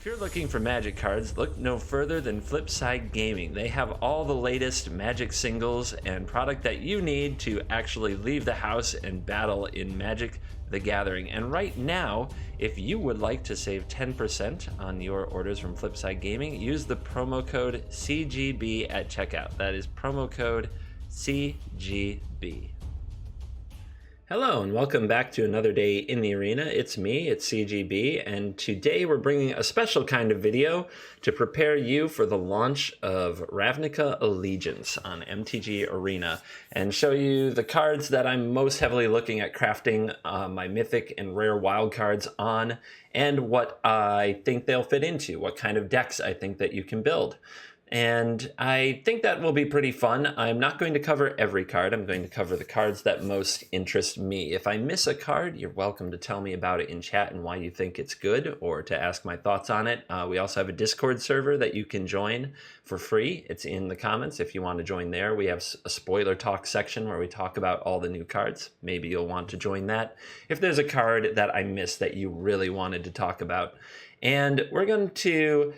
If you're looking for Magic cards, look no further than Flipside Gaming. They have all the latest Magic singles and product that you need to actually leave the house and battle in Magic the Gathering. And right now, if you would like to save 10% on your orders from Flipside Gaming, use the promo code CGB at checkout. That is promo code CGB. Hello and welcome back to another day in the arena. It's me, it's CGB, and today we're bringing a special kind of video to prepare you for the launch of Ravnica Allegiance on MTG Arena and show you the cards that I'm most heavily looking at crafting my mythic and rare wild cards on, and what I think they'll fit into, what kind of decks I think that you can build. And I think that will be pretty fun. I'm not going to cover every card. I'm going to cover the cards that most interest me. If I miss a card, you're welcome to tell me about it in chat and why you think it's good, or to ask my thoughts on it. We also have a Discord server that you can join for free. It's in the comments if you want to join there. We have a spoiler talk section where we talk about all the new cards. Maybe you'll want to join that if there's a card that I missed that you really wanted to talk about. And we're going to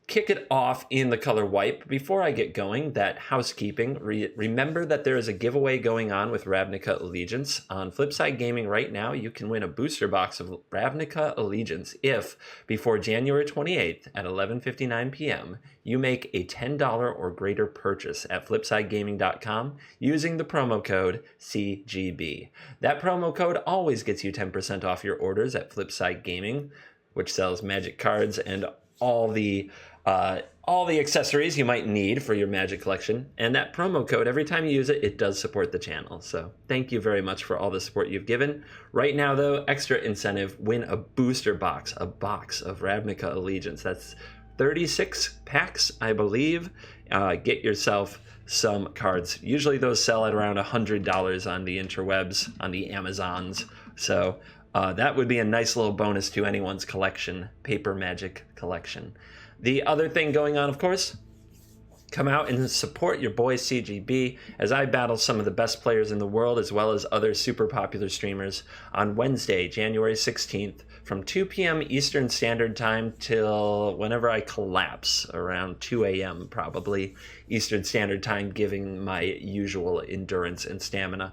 kick it off in the color white. Before I get going, that housekeeping, remember that there is a giveaway going on with Ravnica Allegiance. On Flipside Gaming right now, you can win a booster box of Ravnica Allegiance if, before January 28th at 11:59 p.m., you make a $10 or greater purchase at flipsidegaming.com using the promo code CGB. That promo code always gets you 10% off your orders at Flipside Gaming, which sells Magic cards and all the accessories you might need for your Magic collection. And that promo code, every time you use it, it does support the channel. So thank you very much for all the support you've given. Right now, though, extra incentive, win a booster box, a box of Ravnica Allegiance. That's 36 packs, I believe. Get yourself some cards. Usually those sell at around $100 on the interwebs, on the Amazons. So that would be a nice little bonus to anyone's collection, paper Magic collection. The other thing going on, of course, come out and support your boy CGB as I battle some of the best players in the world, as well as other super popular streamers, on Wednesday, January 16th, from 2 p.m. Eastern Standard Time till whenever I collapse, around 2 a.m. probably Eastern Standard Time, giving my usual endurance and stamina.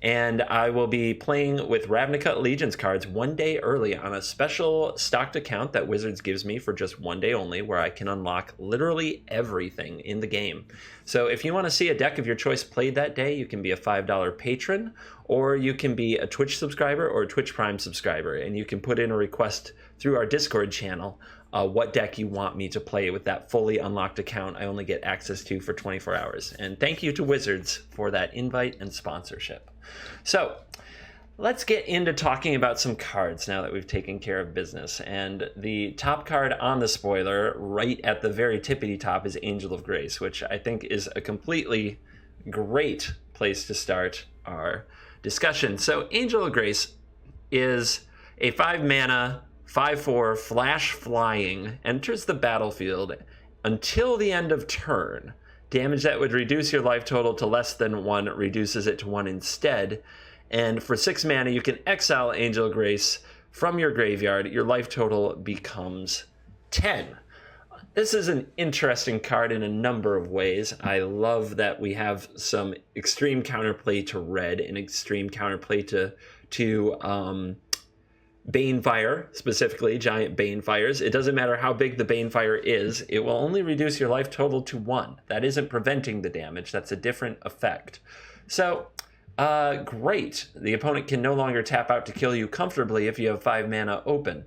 And I will be playing with Ravnica Allegiance cards one day early on a special stocked account that Wizards gives me for just one day only, where I can unlock literally everything in the game. So if you want to see a deck of your choice played that day, you can be a $5 patron, or you can be a Twitch subscriber or a Twitch Prime subscriber, and you can put in a request through our Discord channel what deck you want me to play with that fully unlocked account I only get access to for 24 hours. And thank you to Wizards for that invite and sponsorship. So let's get into talking about some cards now that we've taken care of business. And the top card on the spoiler, right at the very tippity top, is Angel of Grace, which I think is a completely great place to start our discussion. So Angel of Grace is a 5-mana 5/4 flash flying, enters the battlefield until the end of turn. Damage that would reduce your life total to less than 1 reduces it to 1 instead. And for 6 mana, you can exile Angel of Grace from your graveyard. Your life total becomes 10. This is an interesting card in a number of ways. I love that we have some extreme counterplay to red and extreme counterplay to Banefire, specifically giant Banefires. It doesn't matter how big the Banefire is, it will only reduce your life total to 1. That isn't preventing the damage, that's a different effect. So, great. The opponent can no longer tap out to kill you comfortably if you have 5 mana open.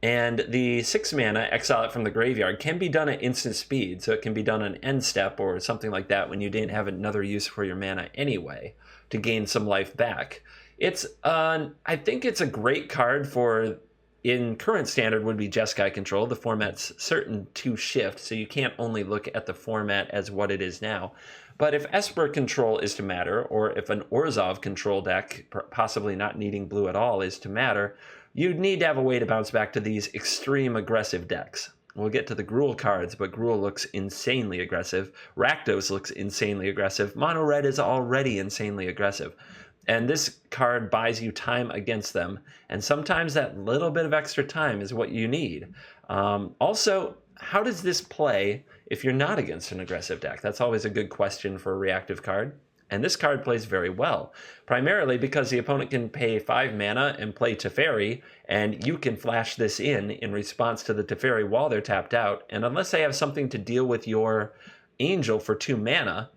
And the 6 mana, exile it from the graveyard, can be done at instant speed, so it can be done on end step or something like that when you didn't have another use for your mana anyway, to gain some life back. It's I think it's a great card for, in current standard, would be Jeskai control. The format's certain to shift, so you can't only look at the format as what it is now. But if Esper control is to matter, or if an Orzhov control deck, possibly not needing blue at all, is to matter, you'd need to have a way to bounce back to these extreme aggressive decks. We'll get to the Gruul cards, but Gruul looks insanely aggressive. Rakdos looks insanely aggressive. Mono Red is already insanely aggressive. And this card buys you time against them, and sometimes that little bit of extra time is what you need. Also, how does this play if you're not against an aggressive deck? That's always a good question for a reactive card. And this card plays very well, primarily because the opponent can pay 5 mana and play Teferi, and you can flash this in response to the Teferi while they're tapped out. And unless they have something to deal with your Angel for 2 mana,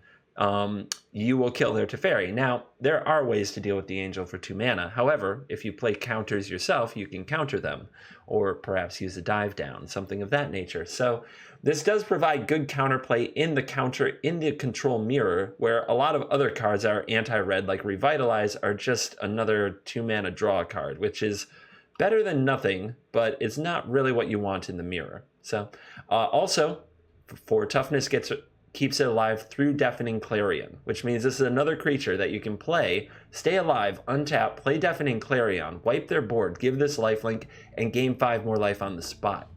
you will kill their Teferi. Now, there are ways to deal with the Angel for 2 mana. However, if you play counters yourself, you can counter them, or perhaps use a dive down, something of that nature. So this does provide good counterplay in the control mirror, where a lot of other cards are anti-red, like Revitalize, are just another 2 mana draw card, which is better than nothing, but it's not really what you want in the mirror. So also, 4 toughness keeps it alive through Deafening Clarion, which means this is another creature that you can play, stay alive, untap, play Deafening Clarion, wipe their board, give this lifelink, and gain 5 more life on the spot.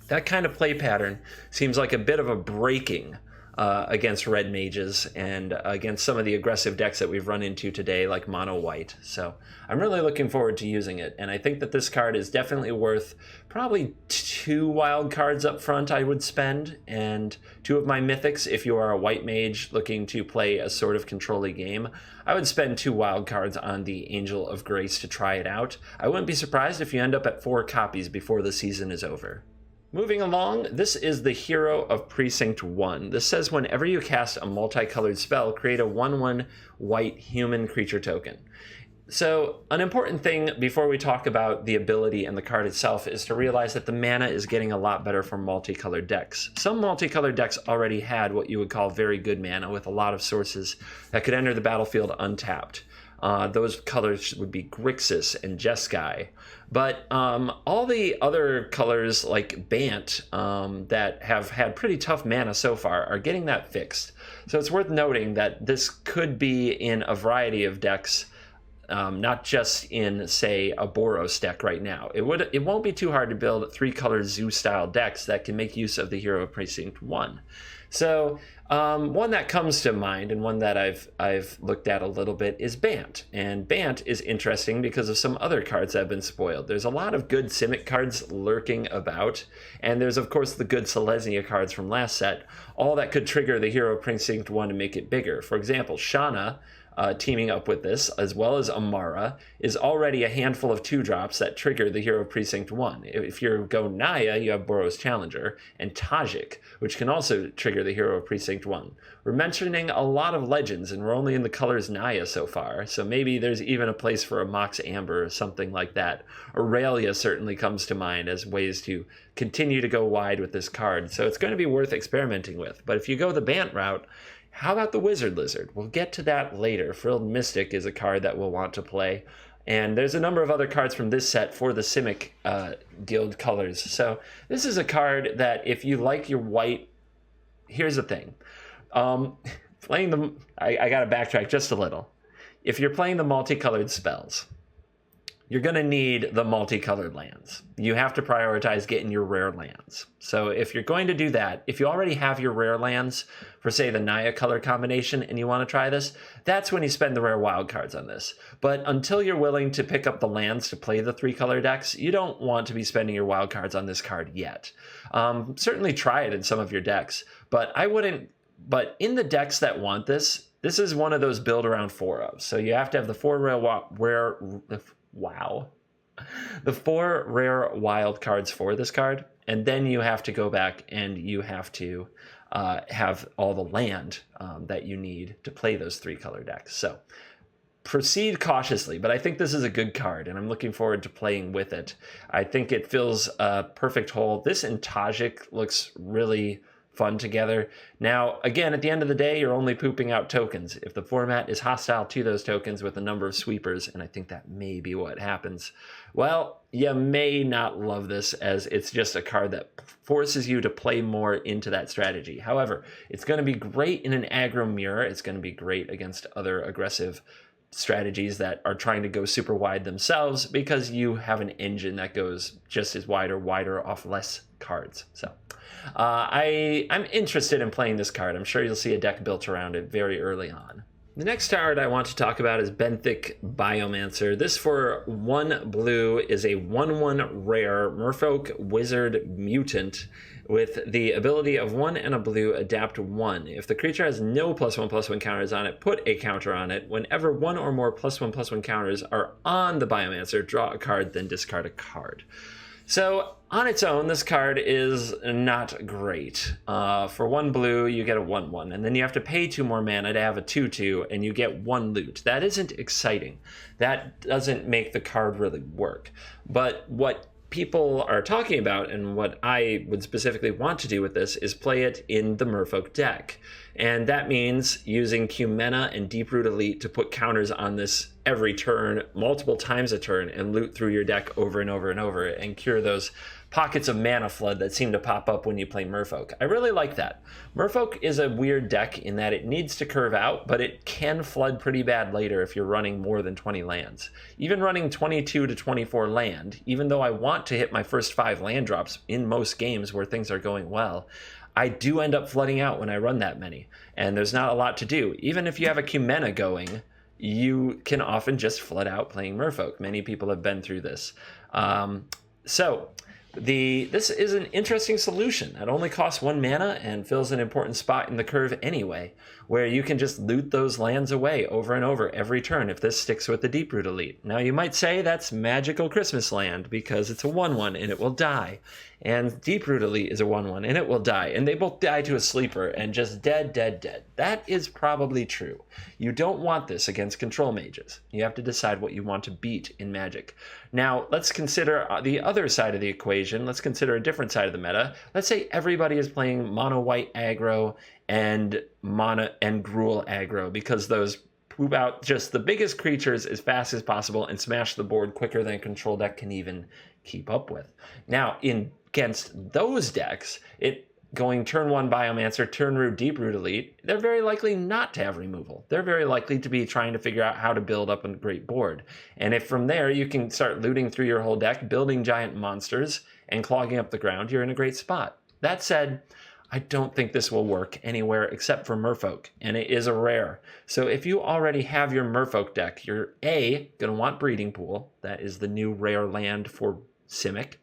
That kind of play pattern seems like a bit of a breaking against red mages and against some of the aggressive decks that we've run into today, like mono white. So I'm really looking forward to using it, and I think that this card is definitely worth probably 2 wild cards up front I would spend, and 2 of my mythics. If you are a white mage looking to play a sort of control-y game, I would spend 2 wild cards on the Angel of Grace to try it out. I wouldn't be surprised if you end up at 4 copies before the season is over. Moving along, this is the Hero of Precinct 1. This says whenever you cast a multicolored spell, create a 1/1 white human creature token. So an important thing before we talk about the ability and the card itself is to realize that the mana is getting a lot better from multicolored decks. Some multicolored decks already had what you would call very good mana with a lot of sources that could enter the battlefield untapped. Those colors would be Grixis and Jeskai. But all the other colors like Bant that have had pretty tough mana so far are getting that fixed. So it's worth noting that this could be in a variety of decks, not just in, say, a Boros deck right now. It won't be too hard to build 3-color Zoo-style decks that can make use of the Hero of Precinct 1. So one that comes to mind, and one that I've looked at a little bit, is Bant. And Bant is interesting because of some other cards that have been spoiled. There's a lot of good Simic cards lurking about, and there's of course the good Selesnya cards from last set, all that could trigger the Hero of Precinct 1 to make it bigger. For example, Shana, teaming up with this, as well as Amara, is already a handful of 2-drops that trigger the Hero of Precinct 1. If you go Naya, you have Boros Challenger, and Tajik, which can also trigger the Hero of Precinct 1. We're mentioning a lot of legends, and we're only in the colors Naya so far, so maybe there's even a place for a Mox Amber or something like that. Aurelia certainly comes to mind as ways to continue to go wide with this card, so it's going to be worth experimenting with. But if you go the Bant route, how about the Wizard Lizard? We'll get to that later. Frilled Mystic is a card that we'll want to play. And there's a number of other cards from this set for the Simic Guild colors. So this is a card that if you like your white... Here's the thing. Playing the... I got to backtrack just a little. If you're playing the multicolored spells, you're going to need the multicolored lands. You have to prioritize getting your rare lands. So if you're going to do that, if you already have your rare lands for, say, the Naya color combination and you want to try this, that's when you spend the rare wild cards on this. But until you're willing to pick up the lands to play the 3-color decks, you don't want to be spending your wild cards on this card yet. Certainly try it in some of your decks, but I wouldn't. But in the decks that want this is one of those build around 4 of. So you have to have the 4 the 4 rare wild cards for this card, and then you have to go back and you have to have all the land that you need to play those 3-color decks. So proceed cautiously, but I think this is a good card, and I'm looking forward to playing with it. I think it fills a perfect hole. This and Tajik looks really fun together. Now, again, at the end of the day, you're only pooping out tokens. If the format is hostile to those tokens with a number of sweepers, and I think that may be what happens, well, you may not love this, as it's just a card that forces you to play more into that strategy. However, it's going to be great in an aggro mirror. It's going to be great against other aggressive strategies that are trying to go super wide themselves, because you have an engine that goes just as wide or wider off less cards. So I'm interested in playing this card. I'm sure you'll see a deck built around it very early on. The next card I want to talk about is Benthic Biomancer. This for 1 blue is a 1/1 rare Merfolk Wizard Mutant with the ability of 1 and a blue, adapt 1. If the creature has no +1/+1 counters on it, put a counter on it. Whenever 1 or more +1/+1 counters are on the Biomancer, draw a card, then discard a card. So on its own, this card is not great. For 1 blue, you get a 1/1, and then you have to pay 2 more mana to have a 2/2, and you get 1 loot. That isn't exciting. That doesn't make the card really work. But what people are talking about, and what I would specifically want to do with this, is play it in the Merfolk deck. And that means using Cumena and Deeproot Elite to put counters on this every turn, multiple times a turn, and loot through your deck over and over and over, and cure those pockets of mana flood that seem to pop up when you play Merfolk. I really like that. Merfolk is a weird deck in that it needs to curve out, but it can flood pretty bad later if you're running more than 20 lands. Even running 22 to 24 land, even though I want to hit my first 5 land drops in most games where things are going well, I do end up flooding out when I run that many, and there's not a lot to do. Even if you have a Cumena going, you can often just flood out playing Merfolk. Many people have been through this. This is an interesting solution that only costs 1 mana and fills an important spot in the curve anyway, where you can just loot those lands away over and over every turn if this sticks with the Deeproot Elite. Now you might say that's Magical Christmas Land because it's a 1/1 and it will die, and Deeproot Elite is a 1/1 and it will die, and they both die to a sleeper and just dead. That is probably true. You don't want this against control mages. You have to decide what you want to beat in Magic. Now let's consider the other side of the equation. Let's consider a different side of the meta. Let's say everybody is playing mono white aggro and mono and Gruul aggro because those poop out just the biggest creatures as fast as possible and smash the board quicker than a control deck can even keep up with. Now, against those decks, going turn 1 Biomancer, turn root Deeproot Elite, they're very likely not to have removal. They're very likely to be trying to figure out how to build up a great board. And if from there you can start looting through your whole deck, building giant monsters, and clogging up the ground, you're in a great spot. That said, I don't think this will work anywhere except for Merfolk, and it is a rare. So if you already have your Merfolk deck, you're A, going to want Breeding Pool. That is the new rare land for Simic.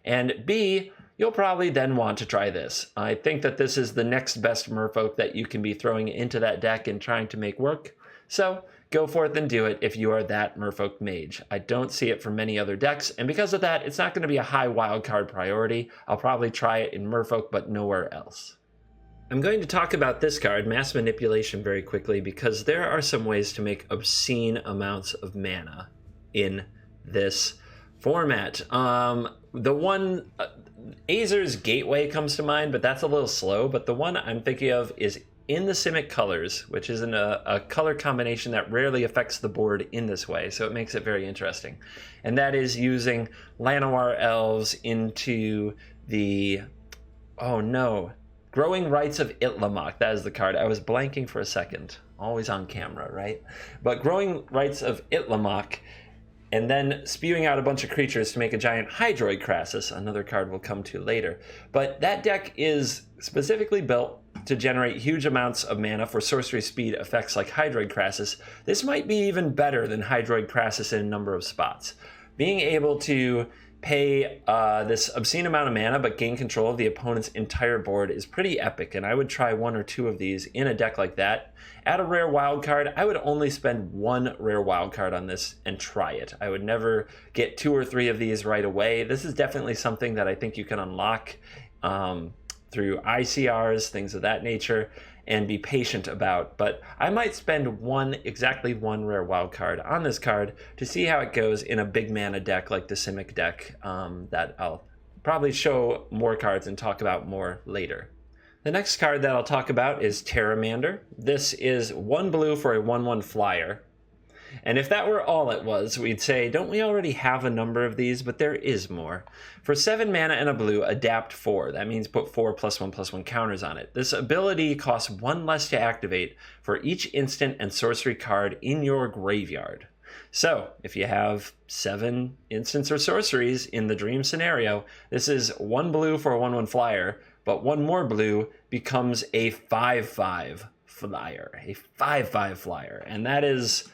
And B, you'll probably then want to try this. I think that this is the next best Merfolk that you can be throwing into that deck and trying to make work. So go forth and do it if you are that Merfolk mage. I don't see it for many other decks, and because of that, it's not going to be a high wildcard priority. I'll probably try it in Merfolk, but nowhere else. I'm going to talk about this card, Mass Manipulation, very quickly, because there are some ways to make obscene amounts of mana in this format. The one, Azer's Gateway comes to mind, but that's a little slow. But the one I'm thinking of is in the Simic colors, which is a color combination that rarely affects the board in this way, so it makes it very interesting. And that is using Llanowar Elves into the, Growing Rights of Itlimoc. That is the card. I was blanking for a second. Always on camera, right? But Growing Rights of Itlimoc, and then spewing out a bunch of creatures to make a giant Hydroid Crassus, another card we'll come to later. But that deck is specifically built to generate huge amounts of mana for sorcery speed effects like Hydroid Crassus. This might be even better than Hydroid Crassus in a number of spots. Being able to pay this obscene amount of mana but gain control of the opponent's entire board is pretty epic, and I would try 1 or 2 of these in a deck like that. Add a rare wild card. I would only spend 1 rare wild card on this and try it. I would never get 2 or 3 of these right away. This is definitely something that I think you can unlock through ICRs, things of that nature, and be patient about. But I might spend exactly one rare wild card on this card to see how it goes in a big mana deck like the Simic deck that I'll probably show more cards and talk about more later. The next card that I'll talk about is Terra Mandor. This is 1 blue for a 1/1 flyer. And if that were all it was, we'd say, don't we already have a number of these? But there is more. For 7 mana and a blue, adapt 4. That means put 4 +1/+1 counters on it. This ability costs 1 less to activate for each instant and sorcery card in your graveyard. So if you have 7 instants or sorceries in the dream scenario, this is 1 blue for a 1/1 flyer, but 1 more blue becomes a 5/5 flyer, a 5/5 flyer, and that is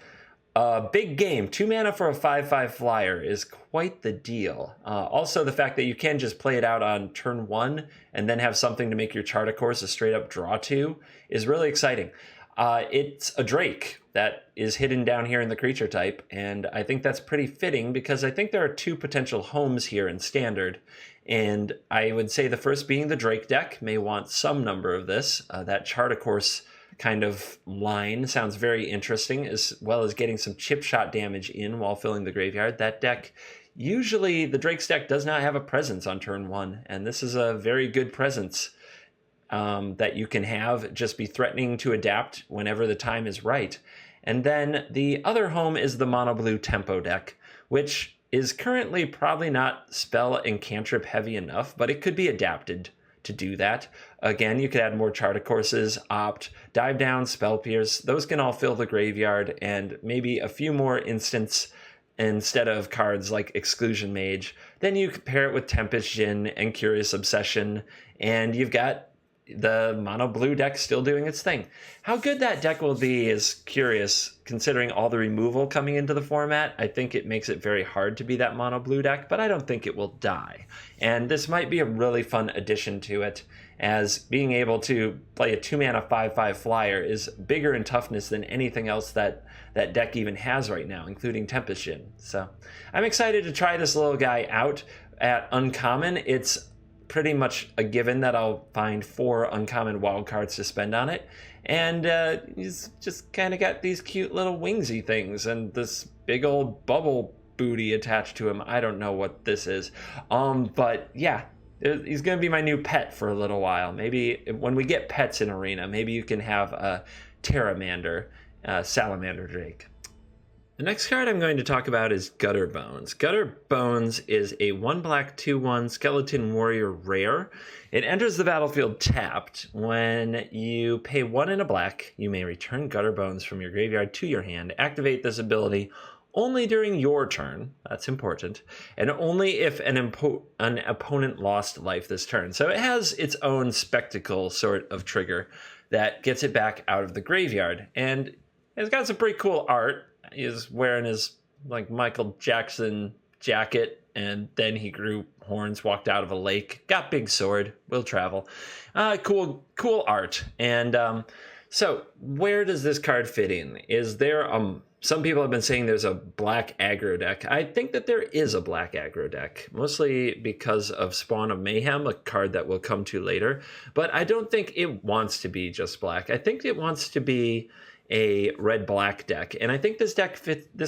a big game. 2 mana for a 5/5 flyer is quite the deal. Also, the fact that you can just play it out on turn 1 and then have something to make your Charter Course a straight up draw 2 is really exciting. It's a Drake that is hidden down here in the creature type, and I think that's pretty fitting because I think there are 2 potential homes here in Standard, and I would say the first being the Drake deck may want some number of this. That Charter Course kind of line sounds very interesting, as well as getting some chip shot damage in while filling the graveyard. That deck, usually the Drake's deck does not have a presence on turn 1, and this is a very good presence that you can have, just be threatening to adapt whenever the time is right. And then the other home is the mono blue tempo deck, which is currently probably not spell and cantrip heavy enough, but it could be adapted to do that. Again, you could add more Charter Courses, Opt, Dive Down, Spell Pierce. Those can all fill the graveyard, and maybe a few more instants instead of cards like Exclusion Mage. Then you could pair it with Tempest Djinn and Curious Obsession, and you've got the mono blue deck still doing its thing. How good that deck will be is curious, considering all the removal coming into the format. I think it makes it very hard to be that mono blue deck, but I don't think it will die. And this might be a really fun addition to it, as being able to play a 2 mana 5/5 flyer is bigger in toughness than anything else that deck even has right now, including Tempest Djinn. So I'm excited to try this little guy out at Uncommon. It's pretty much a given that I'll find 4 uncommon wild cards to spend on it. And he's just kind of got these cute little wingsy things and this big old bubble booty attached to him. I don't know what this is. But yeah, he's going to be my new pet for a little while. Maybe when we get pets in Arena, maybe you can have a Terra Mandor, Salamander Drake. The next card I'm going to talk about is Gutter Bones. Gutter Bones is a 1 black 2/1 Skeleton Warrior rare. It enters the battlefield tapped. When you pay 1 and a black, you may return Gutter Bones from your graveyard to your hand. Activate this ability only during your turn. That's important. And only if an opponent lost life this turn. So it has its own spectacle sort of trigger that gets it back out of the graveyard. And it's got some pretty cool art. He's wearing his like Michael Jackson jacket, and then he grew horns, walked out of a lake, got big sword, will travel. Cool art. And so where does this card fit in? Is there some people have been saying there's a black aggro deck. I think that there is a black aggro deck, mostly because of Spawn of Mayhem, a card that we'll come to later. But I don't think it wants to be just black. I think it wants to be a red-black deck, and I think this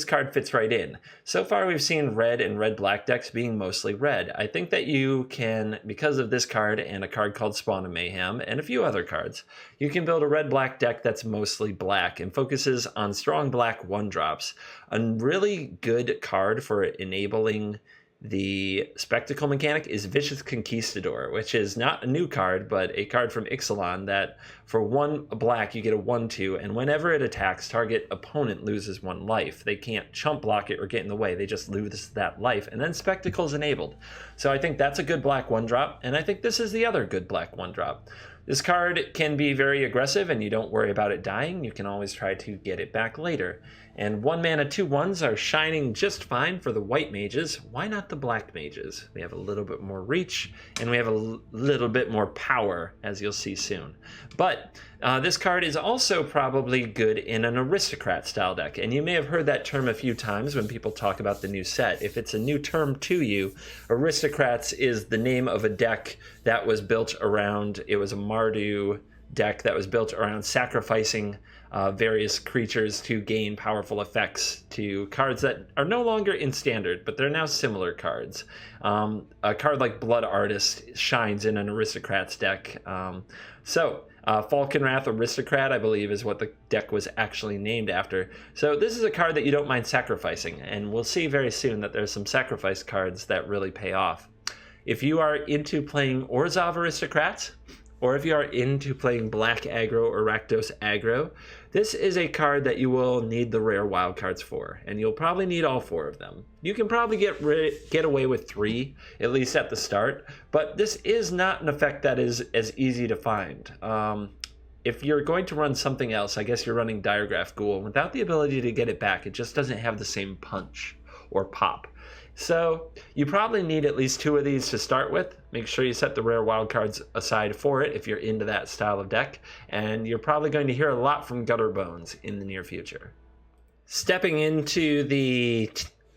card fits right in. So far, we've seen red and red-black decks being mostly red. I think that you can, because of this card and a card called Spawn of Mayhem and a few other cards, you can build a red-black deck that's mostly black and focuses on strong black 1-drops. A really good card for enabling the spectacle mechanic is Vicious Conquistador, which is not a new card, but a card from Ixalan that for 1 black, you get a 1/2, and whenever it attacks, target opponent loses 1 life. They can't chump block it or get in the way. They just lose that life, and then Spectacle's enabled. So I think that's a good black 1-drop, and I think this is the other good black 1-drop. This card can be very aggressive, and you don't worry about it dying. You can always try to get it back later. And 1 mana 2/1s are shining just fine for the white mages. Why not the black mages? We have a little bit more reach, and we have a little bit more power, as you'll see soon. But this card is also probably good in an aristocrat style deck. And you may have heard that term a few times when people talk about the new set. If it's a new term to you, aristocrats is the name of a deck that was built around, it was a Mardu deck that was built around sacrificing various creatures to gain powerful effects to cards that are no longer in Standard, but they're now similar cards. A card like Blood Artist shines in an Aristocrats deck. Falconwrath Aristocrat, I believe, is what the deck was actually named after. So this is a card that you don't mind sacrificing, and we'll see very soon that there's some sacrifice cards that really pay off. If you are into playing Orzhov Aristocrats, or if you are into playing Black Aggro or Rakdos Aggro, this is a card that you will need the rare wildcards for, and you'll probably need all 4 of them. You can probably get away with 3, at least at the start, but this is not an effect that is as easy to find. if you're going to run something else, I guess you're running Diregraph Ghoul. Without the ability to get it back, it just doesn't have the same punch or pop. So you probably need at least 2 of these to start with. Make sure you set the rare wildcards aside for it if you're into that style of deck. And you're probably going to hear a lot from Gutterbones in the near future. Stepping into the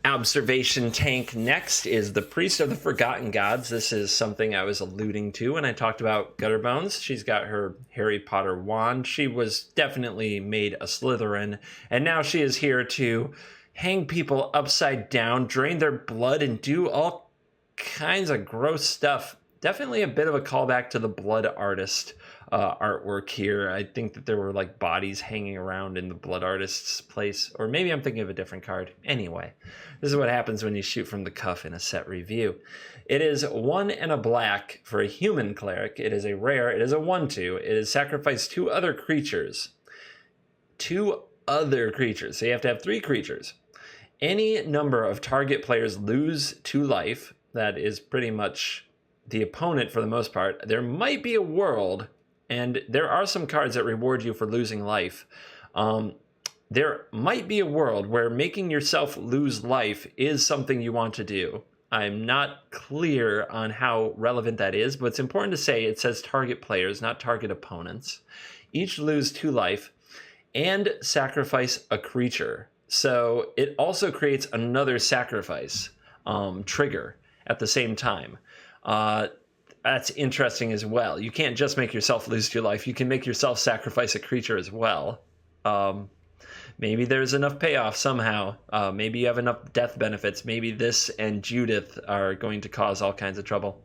observation tank next is the Priest of the Forgotten Gods. This is something I was alluding to when I talked about Gutterbones. She's got her Harry Potter wand. She was definitely made a Slytherin, and now she is here to hang people upside down, drain their blood, and do all kinds of gross stuff. Definitely a bit of a callback to the Blood Artist artwork here. I think that there were like bodies hanging around in the Blood Artist's place, or maybe I'm thinking of a different card. Anyway, this is what happens when you shoot from the cuff in a set review. It is 1 and a black for a human cleric. It is a rare. It is a 1/2. It is sacrifice 2 other creatures. 2 other creatures. So you have to have 3 creatures. Any number of target players lose 2 life. That is pretty much the opponent for the most part. There might be a world, and there are some cards that reward you for losing life. There might be a world where making yourself lose life is something you want to do. I'm not clear on how relevant that is, but it's important to say it says target players, not target opponents. Each lose 2 life and sacrifice a creature. So it also creates another sacrifice trigger at the same time. That's interesting as well. You can't just make yourself lose 2 life. You can make yourself sacrifice a creature as well. Maybe there's enough payoff somehow. Maybe you have enough death benefits. Maybe this and Judith are going to cause all kinds of trouble.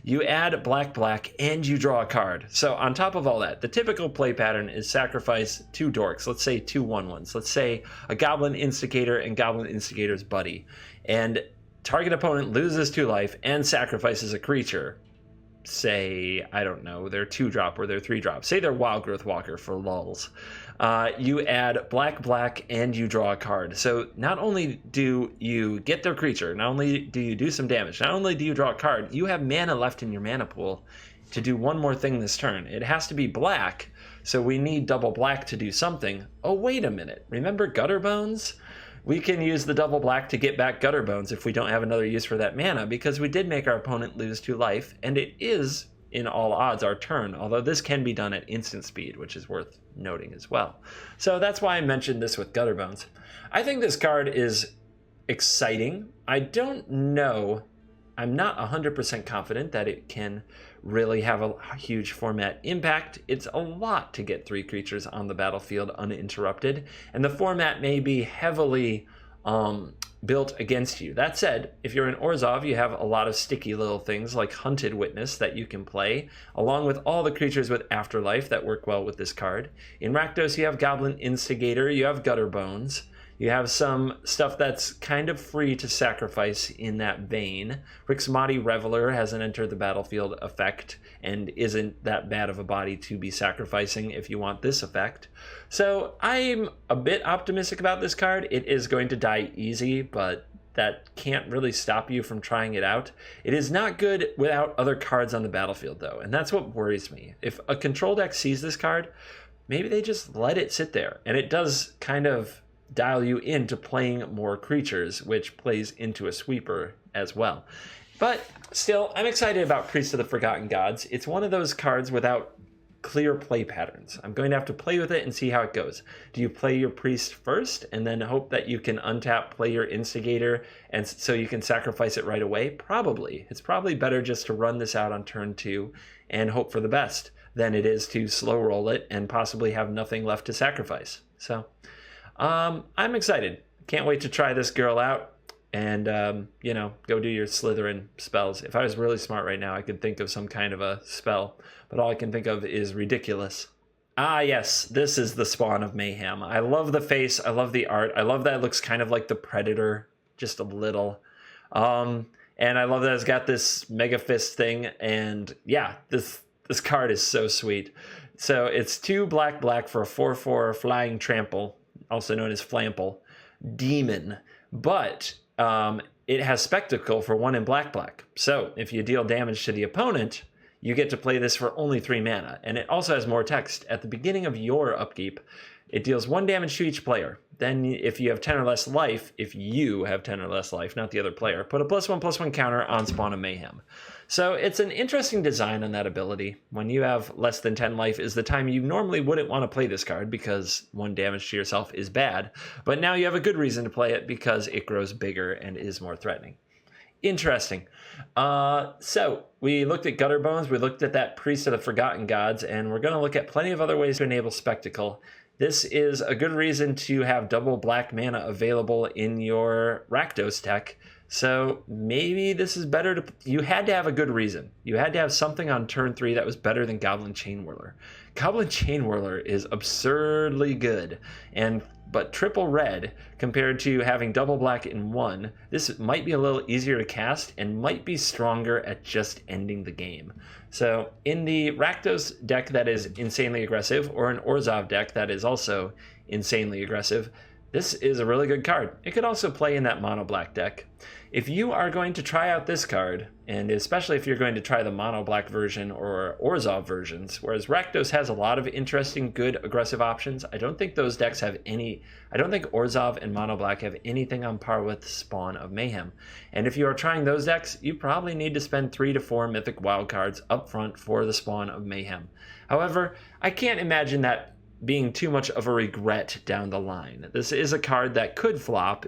You add black, and you draw a card. So on top of all that, the typical play pattern is sacrifice 2 dorks. Let's say 2 1/1s. Let's say a Goblin Instigator and Goblin Instigator's buddy. And target opponent loses 2 life and sacrifices a creature. Say, I don't know, they're 2-drop or they're 3-drop. Say they're Wild Growth Walker for lulz. You add black, and you draw a card. So not only do you get their creature, not only do you do some damage, not only do you draw a card, you have mana left in your mana pool to do one more thing this turn. It has to be black, so we need double black to do something. Oh, wait a minute. Remember Gutterbones? We can use the double black to get back Gutterbones if we don't have another use for that mana, because we did make our opponent lose 2 life, and it is, in all odds, our turn, although this can be done at instant speed, which is worth noting as well. So that's why I mentioned this with Gutterbones. I think this card is exciting. I don't know. I'm not 100% confident that it can really have a huge format impact. It's a lot to get 3 creatures on the battlefield uninterrupted, and the format may be heavily built against you. That said, if you're in Orzhov, you have a lot of sticky little things like Hunted Witness that you can play, along with all the creatures with Afterlife that work well with this card. In Rakdos, you have Goblin Instigator, you have Gutterbones, you have some stuff that's kind of free to sacrifice in that vein. Rixmati Reveler has an enter the battlefield effect and isn't that bad of a body to be sacrificing if you want this effect. So I'm a bit optimistic about this card. It is going to die easy, but that can't really stop you from trying it out. It is not good without other cards on the battlefield, though, and that's what worries me. If a control deck sees this card, maybe they just let it sit there, and it does kind of dial you into playing more creatures, which plays into a sweeper as well. But still, I'm excited about Priest of the Forgotten Gods. It's one of those cards without clear play patterns. I'm going to have to play with it and see how it goes. Do you play your Priest first and then hope that you can untap, play your Instigator, and so you can sacrifice it right away? Probably. It's probably better just to run this out on turn 2 and hope for the best than it is to slow roll it and possibly have nothing left to sacrifice. So I'm excited. Can't wait to try this girl out and, go do your Slytherin spells. If I was really smart right now, I could think of some kind of a spell, but all I can think of is ridiculous. Ah, yes, this is the spawn of Mayhem. I love the face. I love the art. I love that it looks kind of like the Predator, just a little. And I love that it's got this Mega Fist thing. And yeah, this card is so sweet. So it's 2 black for a 4/4 flying trample, also known as Flample, demon, but it has Spectacle for 1 in black. So if you deal damage to the opponent, you get to play this for only 3 mana, and it also has more text. At the beginning of your upkeep, it deals 1 damage to each player. Then if you have 10 or less life, if you have 10 or less life, not the other player, put a +1/+1 counter on Spawn of Mayhem. So it's an interesting design on that ability. When you have less than 10 life is the time you normally wouldn't want to play this card because 1 damage to yourself is bad. But now you have a good reason to play it because it grows bigger and is more threatening. Interesting. So we looked at Gutter Bones, we looked at that Priest of the Forgotten Gods, and we're going to look at plenty of other ways to enable Spectacle. This is a good reason to have double black mana available in your Rakdos deck. So maybe this is better to... You had to have a good reason. You had to have something on turn 3 that was better than Goblin Chain Whirler. Goblin Chain Whirler is absurdly good. But triple red compared to having double black in 1, this might be a little easier to cast and might be stronger at just ending the game. So in the Rakdos deck that is insanely aggressive, or an Orzhov deck that is also insanely aggressive, this is a really good card. It could also play in that mono black deck. If you are going to try out this card, and especially if you're going to try the mono black version or Orzhov versions, whereas Rakdos has a lot of interesting, good, aggressive options, I don't think those decks have any... I don't think Orzhov and mono black have anything on par with Spawn of Mayhem. And if you are trying those decks, you probably need to spend 3 to 4 mythic wildcards up front for the Spawn of Mayhem. However, I can't imagine that being too much of a regret down the line. This is a card that could flop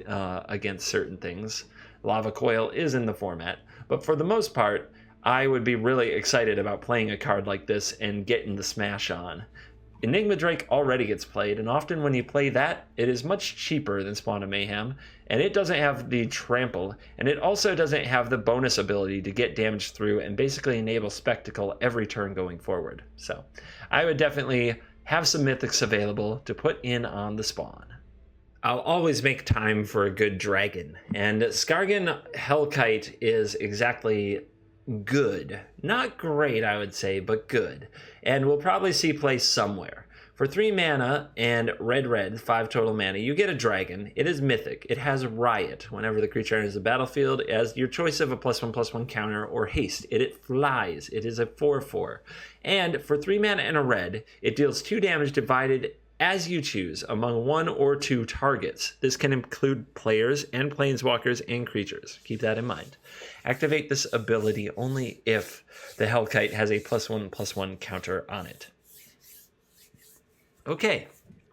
against certain things. Lava Coil is in the format, but for the most part, I would be really excited about playing a card like this and getting the smash on. Enigma Drake already gets played, and often when you play that, it is much cheaper than Spawn of Mayhem, and it doesn't have the trample, and it also doesn't have the bonus ability to get damage through and basically enable Spectacle every turn going forward. So I would definitely have some mythics available to put in on the Spawn. I'll always make time for a good dragon, and Skagen Hellkite is exactly good. Not great, I would say, but good. And we'll probably see play somewhere. For 3 mana and red, 5 total mana, you get a dragon. It is mythic. It has Riot. Whenever the creature enters the battlefield, as your choice of a +1/+1 counter or haste. It flies. It is a 4/4. And for 3 mana and a red, it deals 2 damage divided as you choose among 1 or 2 targets. This can include players and planeswalkers and creatures. Keep that in mind. Activate this ability only if the Hellkite has a +1/+1 counter on it. Okay,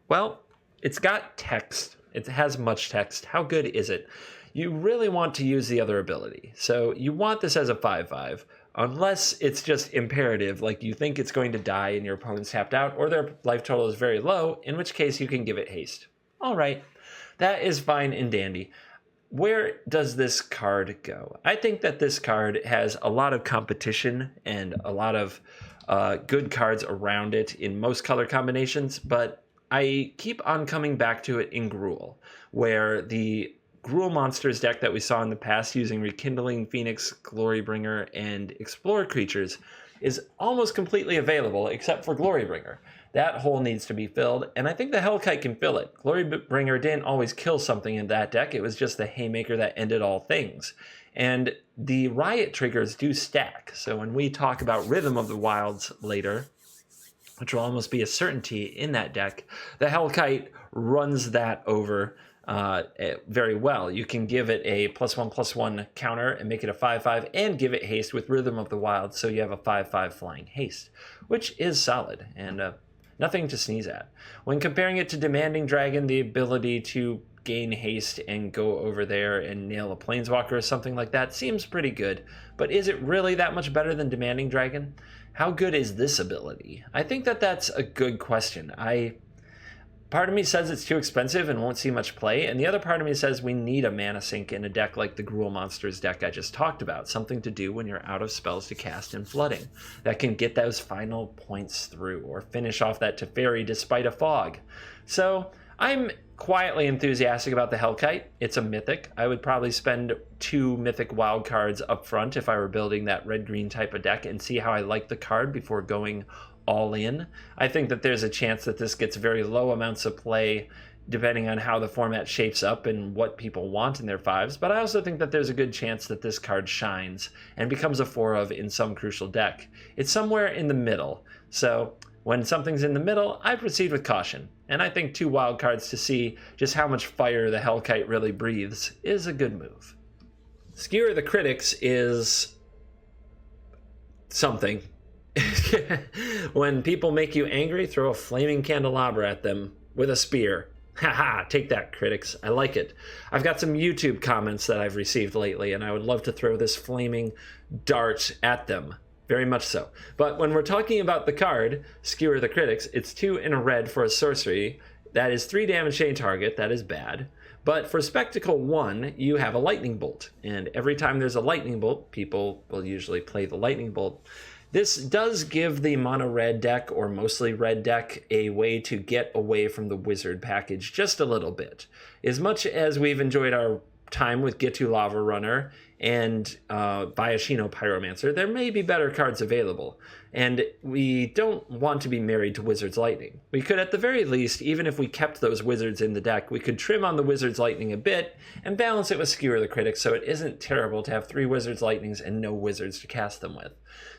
well, it's got text. It has much text. How good is it? You really want to use the other ability. So you want this as a 5/5, unless it's just imperative, like you think it's going to die and your opponent's tapped out, or their life total is very low, in which case you can give it haste. All right, that is fine and dandy. Where does this card go? I think that this card has a lot of competition and a lot of good cards around it in most color combinations, but I keep on coming back to it in Gruul, where the Gruul Monsters deck that we saw in the past using Rekindling, Phoenix, Glorybringer, and Explorer creatures is almost completely available except for Glorybringer. That hole needs to be filled, and I think the Hellkite can fill it. Glorybringer didn't always kill something in that deck, it was just the haymaker that ended all things. And the Riot triggers do stack, so when we talk about Rhythm of the Wilds later, which will almost be a certainty in that deck, the Hellkite runs that over very well. You can give it a +1/+1 counter and make it a 5/5 and give it haste with Rhythm of the Wild, so you have a 5/5 flying haste, which is solid and nothing to sneeze at. When comparing it to Demanding Dragon, the ability to gain haste and go over there and nail a planeswalker or something like that seems pretty good, but is it really that much better than Demanding Dragon? How good is this ability? I think that that's a good question. Part of me says it's too expensive and won't see much play, and the other part of me says we need a mana sink in a deck like the Gruul Monsters deck I just talked about, something to do when you're out of spells to cast and flooding, that can get those final points through, or finish off that Teferi despite a fog. So I'm quietly enthusiastic about the Hellkite. It's a mythic. I would probably spend 2 mythic wild cards up front if I were building that red-green type of deck and see how I like the card before going all in. I think that there's a chance that this gets very low amounts of play depending on how the format shapes up and what people want in their 5s, but I also think that there's a good chance that this card shines and becomes a 4 of in some crucial deck. It's somewhere in the middle, so when something's in the middle, I proceed with caution, and I think 2 wild cards to see just how much fire the Hellkite really breathes is a good move. Skewer the Critics is something. When people make you angry, throw a flaming candelabra at them with a spear. Haha, take that, critics. I like it. I've got some YouTube comments that I've received lately, and I would love to throw this flaming dart at them. Very much so. But when we're talking about the card, Skewer the Critics, it's 2 in a red for a sorcery. That is 3 damage to any target. That is bad. But for Spectacle 1, you have a lightning bolt. And every time there's a lightning bolt, people will usually play the lightning bolt. This does give the mono red deck, or mostly red deck, a way to get away from the wizard package just a little bit. As much as we've enjoyed our time with Gitu Lava Runner and Biashino Pyromancer, there may be better cards available. And we don't want to be married to Wizard's Lightning. We could, at the very least, even if we kept those wizards in the deck, we could trim on the Wizard's Lightning a bit and balance it with Skewer the Critics, so it isn't terrible to have 3 Wizard's Lightnings and no wizards to cast them with.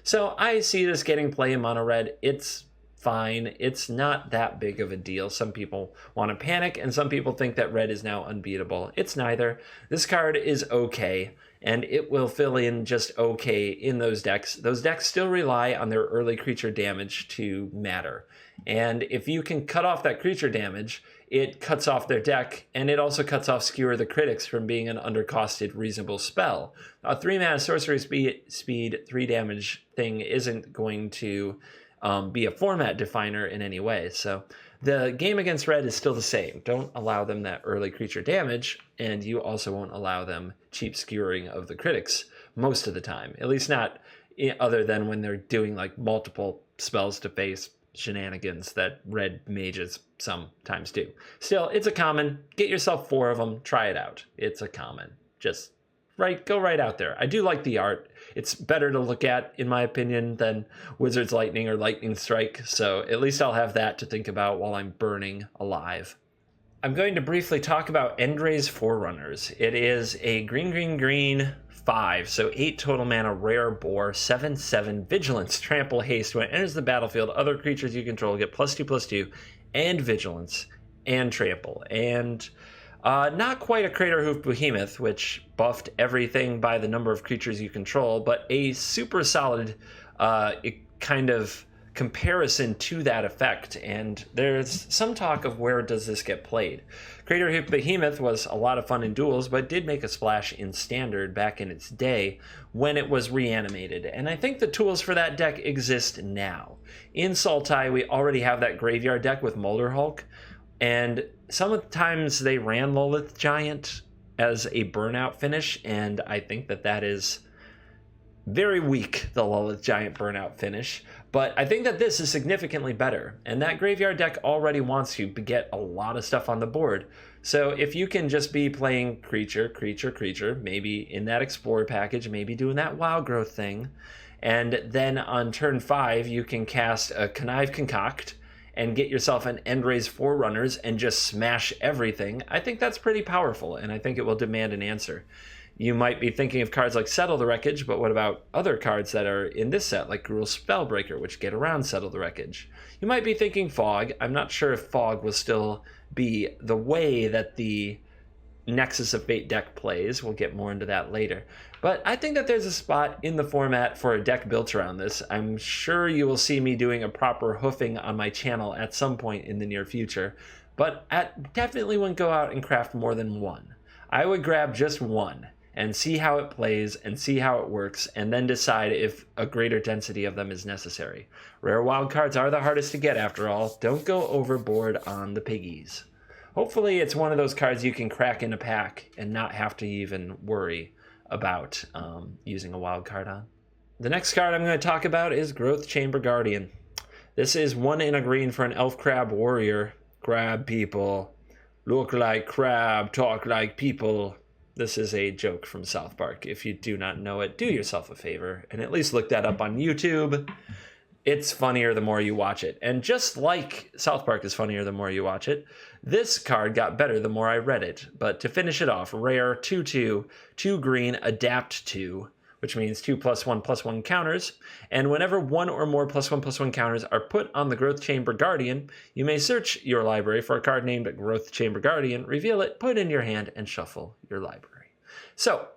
So I see this getting play in mono red. It's fine. It's not that big of a deal. Some people want to panic, and some people think that red is now unbeatable. It's neither. This card is okay, and it will fill in just okay in those decks. Those decks still rely on their early creature damage to matter. And if you can cut off that creature damage, it cuts off their deck, and it also cuts off Skewer the Critics from being an undercosted reasonable spell. A 3-mana sorcery speed 3 damage thing isn't going to be a format definer in any way. So the game against red is still the same. Don't allow them that early creature damage, and you also won't allow them cheap skewering of the critics most of the time. At least not other than when they're doing like multiple spells to face shenanigans that red mages sometimes do. Still, it's a common. Get yourself 4 of them. Try it out. It's a common. Just go right out there. I do like the art. It's better to look at, in my opinion, than Wizard's Lightning or Lightning Strike, so at least I'll have that to think about while I'm burning alive. I'm going to briefly talk about Endres Forerunners. It is a green 5, so 8 total mana, rare boar, 7/7 vigilance, trample, haste. When it enters the battlefield, other creatures you control get +2/+2 and vigilance and trample. And not quite a Crater Hoof Behemoth, which buffed everything by the number of creatures you control, but a super solid kind of comparison to that effect. And there's some talk of where does this get played. Crater Hoof Behemoth was a lot of fun in duels, but did make a splash in Standard back in its day when it was reanimated. And I think the tools for that deck exist now. In Sultai, we already have that graveyard deck with Molder Hulk, and sometimes they ran Lolith Giant as a burnout finish, and I think that is very weak, the Lolith Giant burnout finish. But I think that this is significantly better, and that graveyard deck already wants you to get a lot of stuff on the board. So if you can just be playing creature, maybe in that Explorer package, maybe doing that Wild Growth thing, and then on turn 5 you can cast a Connive Concoct and get yourself an Endres Forerunners and just smash everything, I think that's pretty powerful, and I think it will demand an answer. You might be thinking of cards like Settle the Wreckage, but what about other cards that are in this set, like Gruul Spellbreaker, which get around Settle the Wreckage? You might be thinking Fog. I'm not sure if Fog will still be the way that the Nexus of Fate deck plays. We'll get more into that later. But I think that there's a spot in the format for a deck built around this. I'm sure you will see me doing a proper hoofing on my channel at some point in the near future, but I definitely wouldn't go out and craft more than one. I would grab just one and see how it plays and see how it works, and then decide if a greater density of them is necessary. Rare wild cards are the hardest to get after all. Don't go overboard on the piggies. Hopefully it's one of those cards you can crack in a pack and not have to even worry about using a wild card on. The next card I'm going to talk about is Growth Chamber Guardian. This is 1 in a green for an Elf Crab Warrior. Crab people. Look like crab, talk like people. This is a joke from South Park. If you do not know it, do yourself a favor and at least look that up on YouTube. It's funnier the more you watch it. And just like South Park is funnier the more you watch it, this card got better the more I read it. But to finish it off, rare 2/2, 2 green, adapt 2, which means 2+1/+1 counters. And whenever one or more +1/+1 counters are put on the Growth Chamber Guardian, you may search your library for a card named Growth Chamber Guardian, reveal it, put it in your hand, and shuffle your library. So,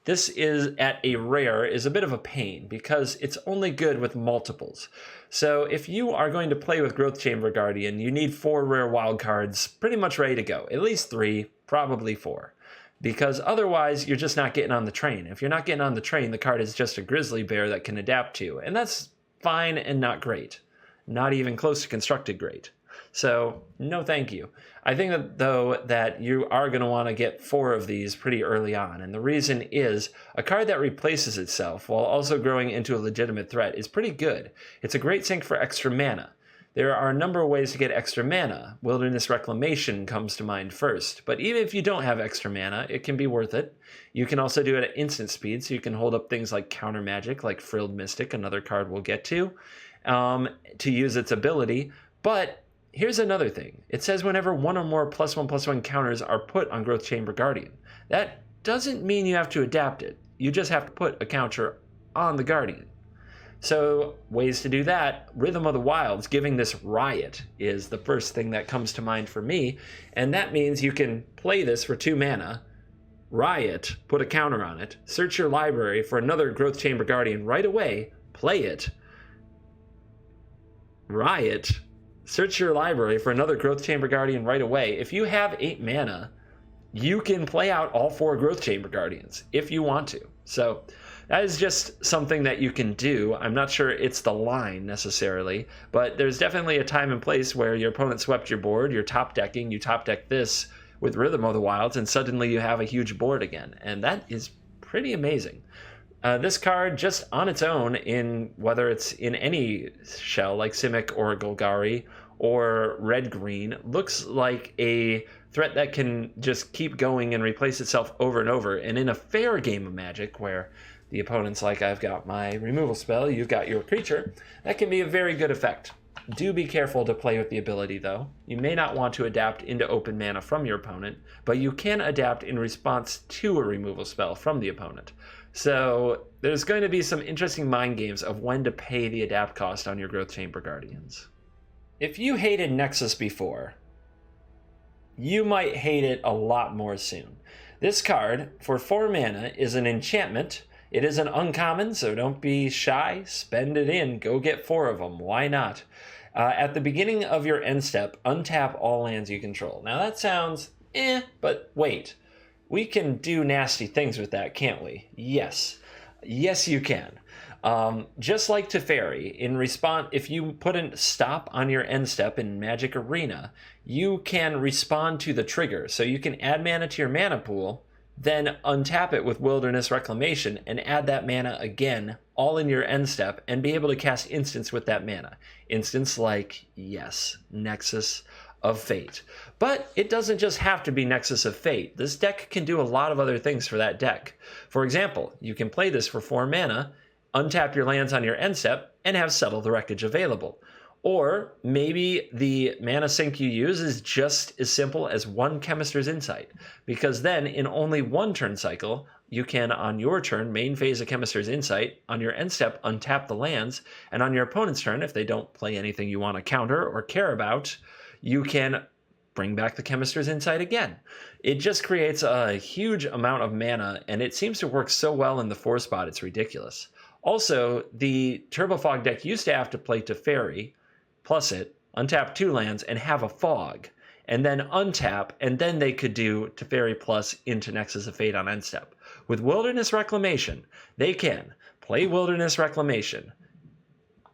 this is at a rare is a bit of a pain because it's only good with multiples. So if you are going to play with Growth Chamber Guardian, you need 4 rare wild cards pretty much ready to go. At least 3, probably 4. Because otherwise, you're just not getting on the train. If you're not getting on the train, the card is just a grizzly bear that can adapt to. And that's fine and not great. Not even close to constructed great. So, no thank you. I think that, though, that you are going to want to get 4 of these pretty early on. And the reason is a card that replaces itself while also growing into a legitimate threat is pretty good. It's a great sink for extra mana. There are a number of ways to get extra mana. Wilderness Reclamation comes to mind first. But even if you don't have extra mana, it can be worth it. You can also do it at instant speed, so you can hold up things like Counter Magic, like Frilled Mystic, another card we'll get to use its ability. But here's another thing. It says whenever one or more +1/+1 counters are put on Growth Chamber Guardian. That doesn't mean you have to adapt it. You just have to put a counter on the Guardian. So ways to do that, Rhythm of the Wilds, giving this Riot is the first thing that comes to mind for me. And that means you can play this for 2 mana, Riot, put a counter on it, search your library for another Growth Chamber Guardian right away, play it, Riot, search your library for another Growth Chamber Guardian right away. If you have 8 mana, you can play out all 4 Growth Chamber Guardians if you want to. So that is just something that you can do. I'm not sure it's the line necessarily, but there's definitely a time and place where your opponent swept your board, you're top decking, you top deck this with Rhythm of the Wilds, and suddenly you have a huge board again. And that is pretty amazing. This card, just on its own, in whether it's in any shell like Simic or Golgari or red-green, looks like a threat that can just keep going and replace itself over and over. And in a fair game of Magic, where the opponent's like, I've got my removal spell, you've got your creature, that can be a very good effect. Do be careful to play with the ability, though. You may not want to adapt into open mana from your opponent, but you can adapt in response to a removal spell from the opponent. So there's going to be some interesting mind games of when to pay the adapt cost on your Growth Chamber Guardians. If you hated Nexus before, you might hate it a lot more soon. This card, for 4 mana, is an enchantment. It is an uncommon, so don't be shy. Spend it in. Go get 4 of them. Why not? At the beginning of your end step, untap all lands you control. Now that sounds but wait. We can do nasty things with that, can't we? Yes. Yes, you can. Just like Teferi, in response, if you put a stop on your end step in Magic Arena, you can respond to the trigger. So you can add mana to your mana pool, then untap it with Wilderness Reclamation and add that mana again, all in your end step, and be able to cast instants with that mana. Instants like, yes, Nexus of Fate. But it doesn't just have to be Nexus of Fate. This deck can do a lot of other things for that deck. For example, you can play this for 4 mana, untap your lands on your end step, and have Settle the Wreckage available. Or maybe the mana sink you use is just as simple as 1 Chemist's Insight, because then in only 1 turn cycle, you can, on your turn, main phase a Chemist's Insight, on your end step, untap the lands, and on your opponent's turn, if they don't play anything you want to counter or care about, you can bring back the Chemist's Insight again. It just creates a huge amount of mana, and it seems to work so well in the 4 spot, it's ridiculous. Also, the Turbo Fog deck used to have to play Teferi, plus it, untap 2 lands, and have a Fog, and then untap, and then they could do Teferi plus into Nexus of Fate on end step. With Wilderness Reclamation, they can play Wilderness Reclamation,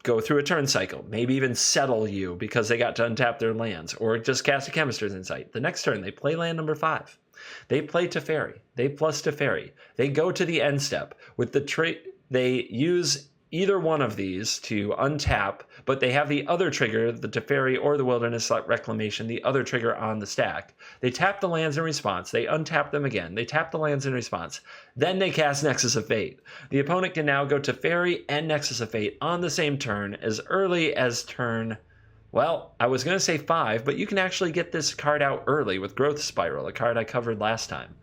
go through a turn cycle, maybe even settle you because they got to untap their lands, or just cast a Chemist's Insight. The next turn, they play land number 5. They play Teferi. They plus Teferi. They go to the end step. With the they use either one of these to untap, but they have the other trigger, the Teferi or the Wilderness Reclamation, the other trigger on the stack. They tap the lands in response. They untap them again. They tap the lands in response. Then they cast Nexus of Fate. The opponent can now go Teferi and Nexus of Fate on the same turn as early as turn... Well, I was going to say 5, but you can actually get this card out early with Growth Spiral, a card I covered last time.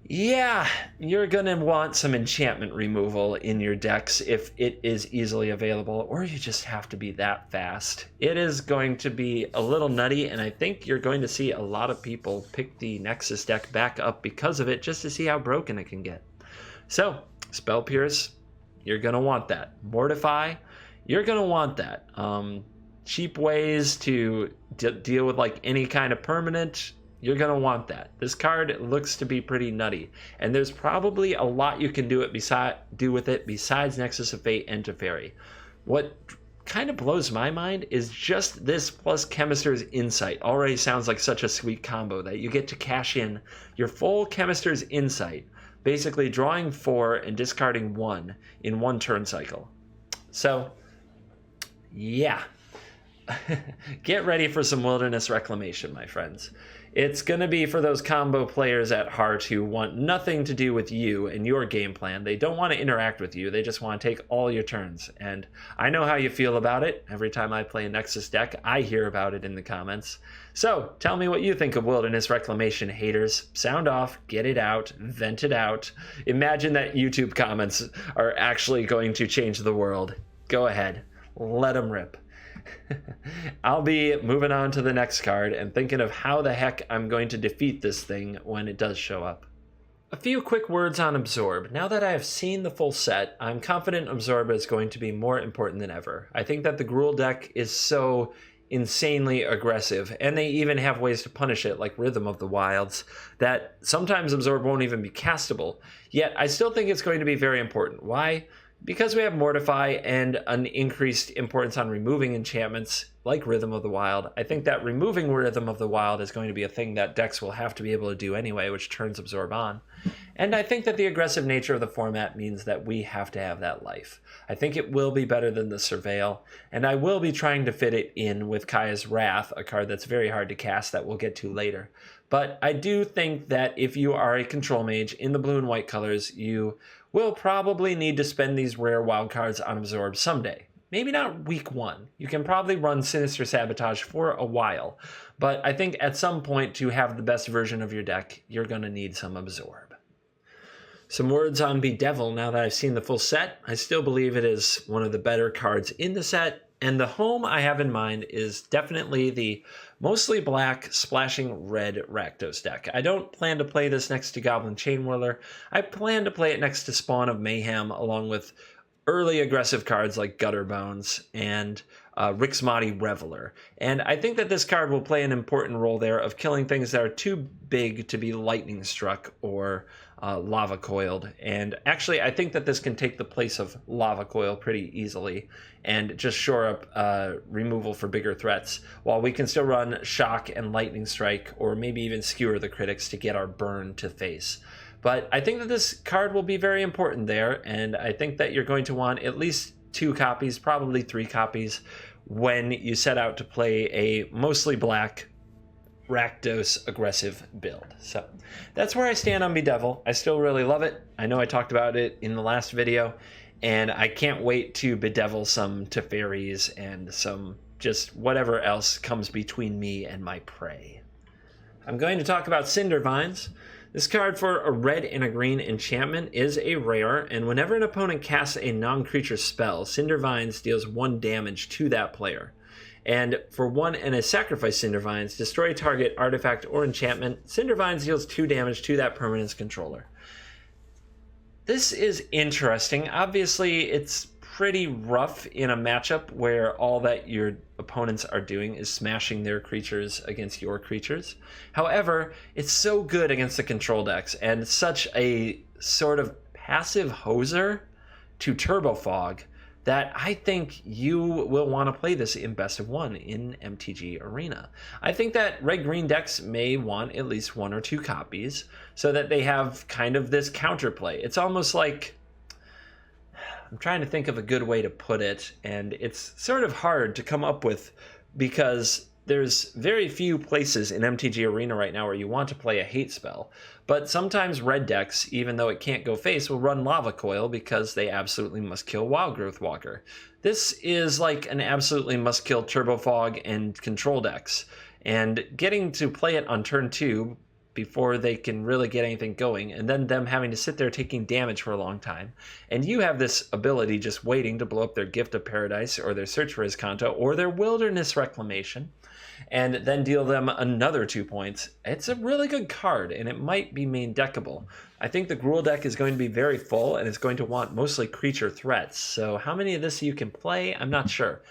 Yeah, you're going to want some enchantment removal in your decks if it is easily available, or you just have to be that fast. It is going to be a little nutty, and I think you're going to see a lot of people pick the Nexus deck back up because of it, just to see how broken it can get. So, Spell Pierce, you're going to want that. Mortify, you're going to want that. Cheap ways to deal with like any kind of permanent, you're going to want that. This card looks to be pretty nutty, and there's probably a lot you can do with it besides Nexus of Fate and Teferi. What kind of blows my mind is just this plus Chemister's Insight already sounds like such a sweet combo that you get to cash in your full Chemister's Insight, basically drawing 4 and discarding 1 in one turn cycle. So, yeah. Get ready for some Wilderness Reclamation, my friends. It's going to be for those combo players at heart who want nothing to do with you and your game plan. They don't want to interact with you. They just want to take all your turns. And I know how you feel about it. Every time I play a Nexus deck, I hear about it in the comments. So tell me what you think of Wilderness Reclamation, haters. Sound off, get it out, vent it out. Imagine that YouTube comments are actually going to change the world. Go ahead, let them rip. I'll be moving on to the next card and thinking of how the heck I'm going to defeat this thing when it does show up. A few quick words on Absorb. Now that I have seen the full set, I'm confident Absorb is going to be more important than ever. I think that the Gruul deck is so insanely aggressive, and they even have ways to punish it, like Rhythm of the Wilds, that sometimes Absorb won't even be castable. Yet I still think it's going to be very important. Why? Because we have Mortify and an increased importance on removing enchantments like Rhythm of the Wild. I think that removing Rhythm of the Wild is going to be a thing that decks will have to be able to do anyway, which turns Absorb on. And I think that the aggressive nature of the format means that we have to have that life. I think it will be better than the Surveil, and I will be trying to fit it in with Kaya's Wrath, a card that's very hard to cast that we'll get to later. But I do think that if you are a control mage in the blue and white colors, you will probably need to spend these rare wildcards on Absorb someday. Maybe not week 1. You can probably run Sinister Sabotage for a while, but I think at some point to have the best version of your deck, you're going to need some Absorb. Some words on Bedevil now that I've seen the full set. I still believe it is one of the better cards in the set, and the home I have in mind is definitely the mostly black, splashing red Rakdos deck. I don't plan to play this next to Goblin Chainwhirler. I plan to play it next to Spawn of Mayhem, along with early aggressive cards like Gutterbones and Rixmati Reveler. And I think that this card will play an important role there of killing things that are too big to be lightning struck or lava coiled. And actually, I think that this can take the place of lava coil pretty easily and just shore up removal for bigger threats, while we can still run shock and lightning strike, or maybe even skewer the critics to get our burn to face. But I think that this card will be very important there, and I think that you're going to want at least 2 copies, probably 3 copies, when you set out to play a mostly black Rakdos aggressive build. So that's where I stand on Bedevil. I still really love it. I know I talked about it in the last video, and I can't wait to bedevil some Teferis and some just whatever else comes between me and my prey. I'm going to talk about Cinder Vines. This card for a red and a green enchantment is a rare, and whenever an opponent casts a non-creature spell, Cinder Vines deals 1 damage to that player. And for 1 and a sacrifice Cinder Vines, destroy target artifact or enchantment, Cinder Vines deals 2 damage to that permanent's controller. This is interesting. Obviously, it's pretty rough in a matchup where all that your opponents are doing is smashing their creatures against your creatures. However, it's so good against the control decks, and such a sort of passive hoser to Turbo Fog that I think you will want to play this in best of 1 in MTG Arena. I think that red-green decks may want at least 1 or 2 copies so that they have kind of this counterplay. It's almost like I'm trying to think of a good way to put it, and it's sort of hard to come up with because there's very few places in MTG Arena right now where you want to play a hate spell. But sometimes red decks, even though it can't go face, will run Lava Coil because they absolutely must kill Wild Growth Walker. This is like an absolutely must kill Turbo Fog and control decks. And getting to play it on turn 2 before they can really get anything going, and then them having to sit there taking damage for a long time. And you have this ability just waiting to blow up their Gift of Paradise or their Search for Azcanta or their Wilderness Reclamation, and then deal them another 2 points. It's a really good card, and it might be main deckable. I think the Gruul deck is going to be very full, and it's going to want mostly creature threats. So how many of this you can play, I'm not sure.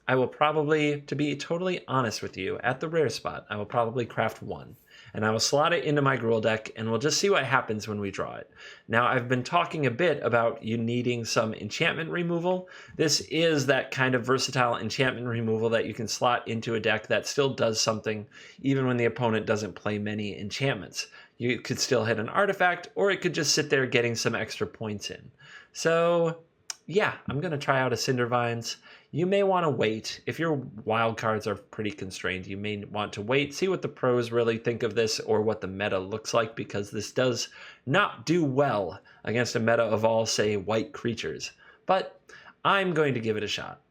I will probably, to be totally honest with you, at the rare spot, I will probably craft 1. And I will slot it into my Gruul deck, and we'll just see what happens when we draw it. Now, I've been talking a bit about you needing some enchantment removal. This is that kind of versatile enchantment removal that you can slot into a deck that still does something, even when the opponent doesn't play many enchantments. You could still hit an artifact, or it could just sit there getting some extra points in. So, yeah, I'm going to try out a Cinder Vines. You may want to wait. If your wild cards are pretty constrained, you may want to wait, see what the pros really think of this or what the meta looks like, because this does not do well against a meta of all, say, white creatures. But I'm going to give it a shot.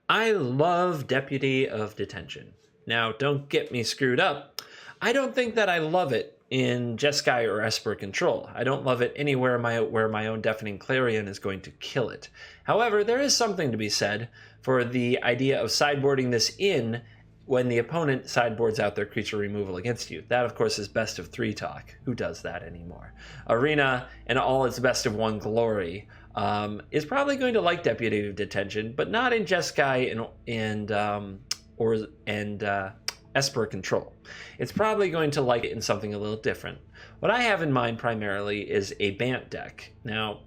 I love Deputy of Detention. Now, don't get me screwed up. I don't think that I love it in Jeskai or Esper Control. I don't love it anywhere where my own Deafening Clarion is going to kill it. However, there is something to be said for the idea of sideboarding this in when the opponent sideboards out their creature removal against you. That, of course, is best of 3 talk. Who does that anymore? Arena, in all its best of 1 glory, is probably going to like Deputy of Detention, but not in Jeskai and Esper Control. It's probably going to like it in something a little different. What I have in mind primarily is a Bant deck. Now,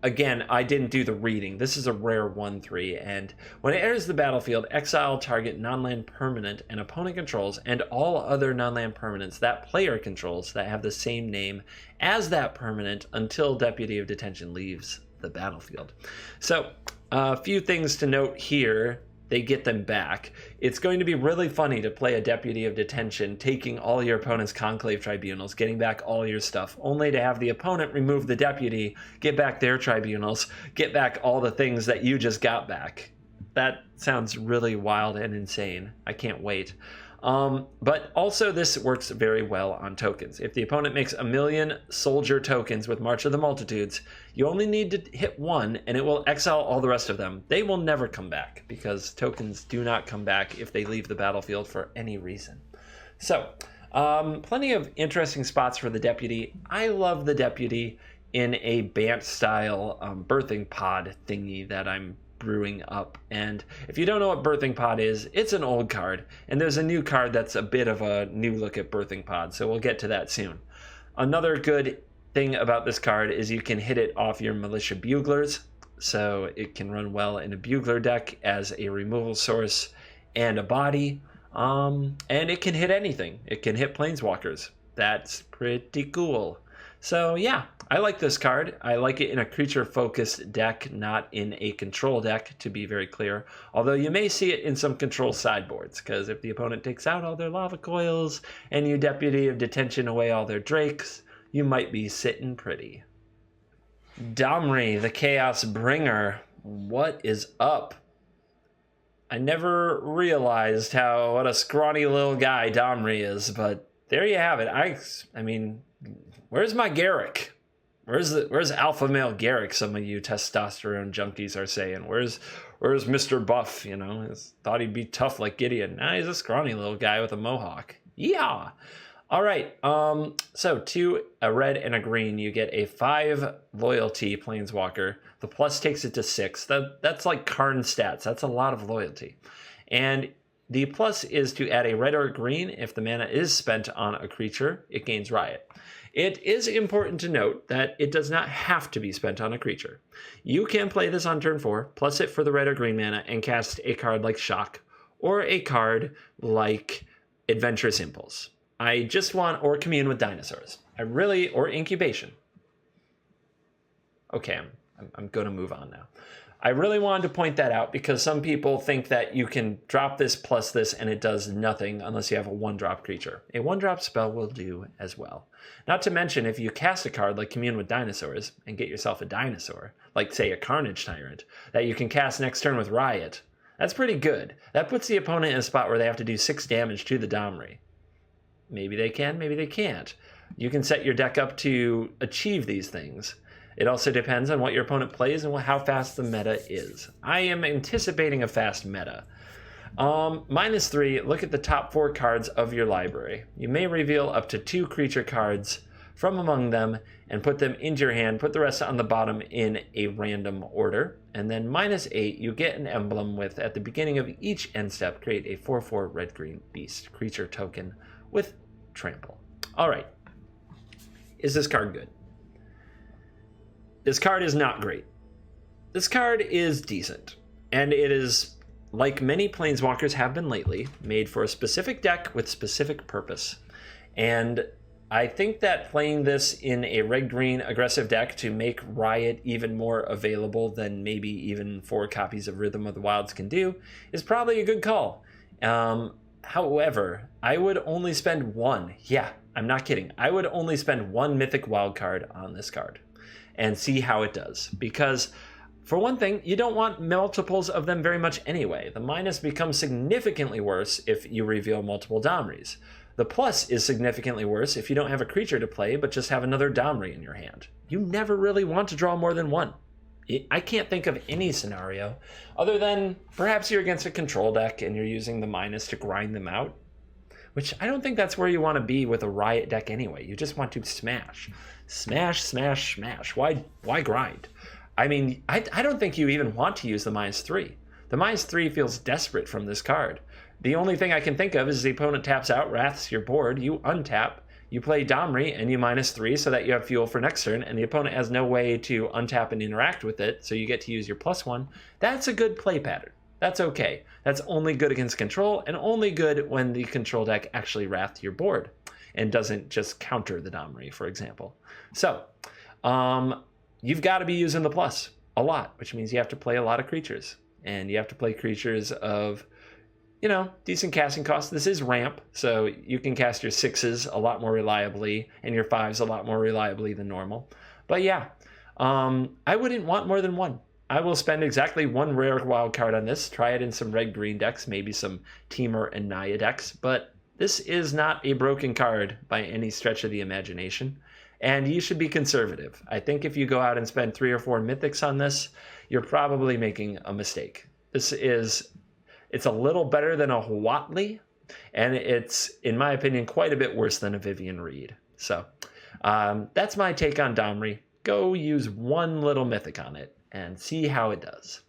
again, I didn't do the reading. This is a rare 1/3, and when it enters the battlefield, exile target non-land permanent and opponent controls and all other non-land permanents that player controls that have the same name as that permanent until Deputy of Detention leaves the battlefield. So, a few things to note here. They get them back. It's going to be really funny to play a Deputy of Detention, taking all your opponent's Conclave Tribunals, getting back all your stuff, only to have the opponent remove the Deputy, get back their Tribunals, get back all the things that you just got back. That sounds really wild and insane. I can't wait. But also this works very well on tokens. If the opponent makes 1,000,000 soldier tokens with March of the Multitudes, you only need to hit 1 and it will exile all the rest of them. They will never come back because tokens do not come back if they leave the battlefield for any reason. So, plenty of interesting spots for the Deputy. I love the Deputy in a Bant style birthing pod thingy that I'm brewing up. And if you don't know what Birthing Pod is, it's an old card, and there's a new card that's a bit of a new look at Birthing Pod, so we'll get to that soon. Another good thing about this card is you can hit it off your Militia Buglers, so it can run well in a Bugler deck as a removal source and a body, and it can hit anything. It can hit Planeswalkers. That's pretty cool. So yeah, I like this card. I like it in a creature-focused deck, not in a control deck, to be very clear. Although you may see it in some control sideboards, because if the opponent takes out all their Lava Coils and you Deputy of Detention away all their Drakes, you might be sitting pretty. Domri, the Chaos Bringer. What is up? I never realized what a scrawny little guy Domri is, but there you have it. I mean, where's my Garrick? Where's alpha male Garrick? Some of you testosterone junkies are saying. Where's Mr. Buff? You know, thought he'd be tough like Gideon. Nah, he's a scrawny little guy with a mohawk. Yeah. All right. So 2, a red and a green, you get a 5 loyalty Planeswalker. The plus takes it to 6. That's like Karn stats. That's a lot of loyalty. And the plus is to add a red or a green. If the mana is spent on a creature, it gains Riot. It is important to note that it does not have to be spent on a creature. You can play this on turn 4, plus it for the red or green mana, and cast a card like Shock, or a card like Adventurous Impulse. Or Commune with Dinosaurs. Or Incubation. Okay, I'm going to move on now. I really wanted to point that out because some people think that you can drop this plus this and it does nothing unless you have a 1-drop creature. A 1-drop spell will do as well. Not to mention, if you cast a card like Commune with Dinosaurs and get yourself a dinosaur, like say a Carnage Tyrant, that you can cast next turn with Riot, that's pretty good. That puts the opponent in a spot where they have to do 6 damage to the Domri. Maybe they can, maybe they can't. You can set your deck up to achieve these things. It also depends on what your opponent plays and how fast the meta is. I am anticipating a fast meta. -3, look at the top 4 cards of your library. You may reveal up to 2 creature cards from among them and put them into your hand. Put the rest on the bottom in a random order. And then -8, you get an emblem with, at the beginning of each end step, create a 4/4 red-green beast creature token with trample. All right. Is this card good? This card is not great. This card is decent, and it is, like many Planeswalkers have been lately, made for a specific deck with specific purpose. And I think that playing this in a red-green aggressive deck to make Riot even more available than maybe even 4 copies of Rhythm of the Wilds can do is probably a good call. However, I would only spend 1. Yeah, I'm not kidding. I would only spend 1 Mythic Wildcard on this card and see how it does. Because, for one thing, you don't want multiples of them very much anyway. The minus becomes significantly worse if you reveal multiple Domries. The plus is significantly worse if you don't have a creature to play, but just have another Domri in your hand. You never really want to draw more than 1. I can't think of any scenario, other than perhaps you're against a control deck and you're using the minus to grind them out. Which I don't think that's where you want to be with a Riot deck anyway. You just want to smash. Smash, smash, smash. Why grind? I mean, I don't think you even want to use the -3. The -3 feels desperate from this card. The only thing I can think of is the opponent taps out, wraths your board, you untap, you play Domri, and you -3 so that you have fuel for next turn, and the opponent has no way to untap and interact with it, so you get to use your +1. That's a good play pattern. That's okay. That's only good against control, and only good when the control deck actually wraths your board and doesn't just counter the Domri, for example. So, you've got to be using the plus a lot, which means you have to play a lot of creatures. And you have to play creatures of, you know, decent casting cost. This is ramp, so you can cast your 6s a lot more reliably and your 5s a lot more reliably than normal. But yeah, I wouldn't want more than 1. I will spend exactly 1 rare wild card on this, try it in some red-green decks, maybe some Temur and Naya decks, but this is not a broken card by any stretch of the imagination, and you should be conservative. I think if you go out and spend 3 or 4 mythics on this, you're probably making a mistake. It's a little better than a Huatli, and it's, in my opinion, quite a bit worse than a Vivian Reed. So that's my take on Domri. Go use 1 little mythic on it and see how it does.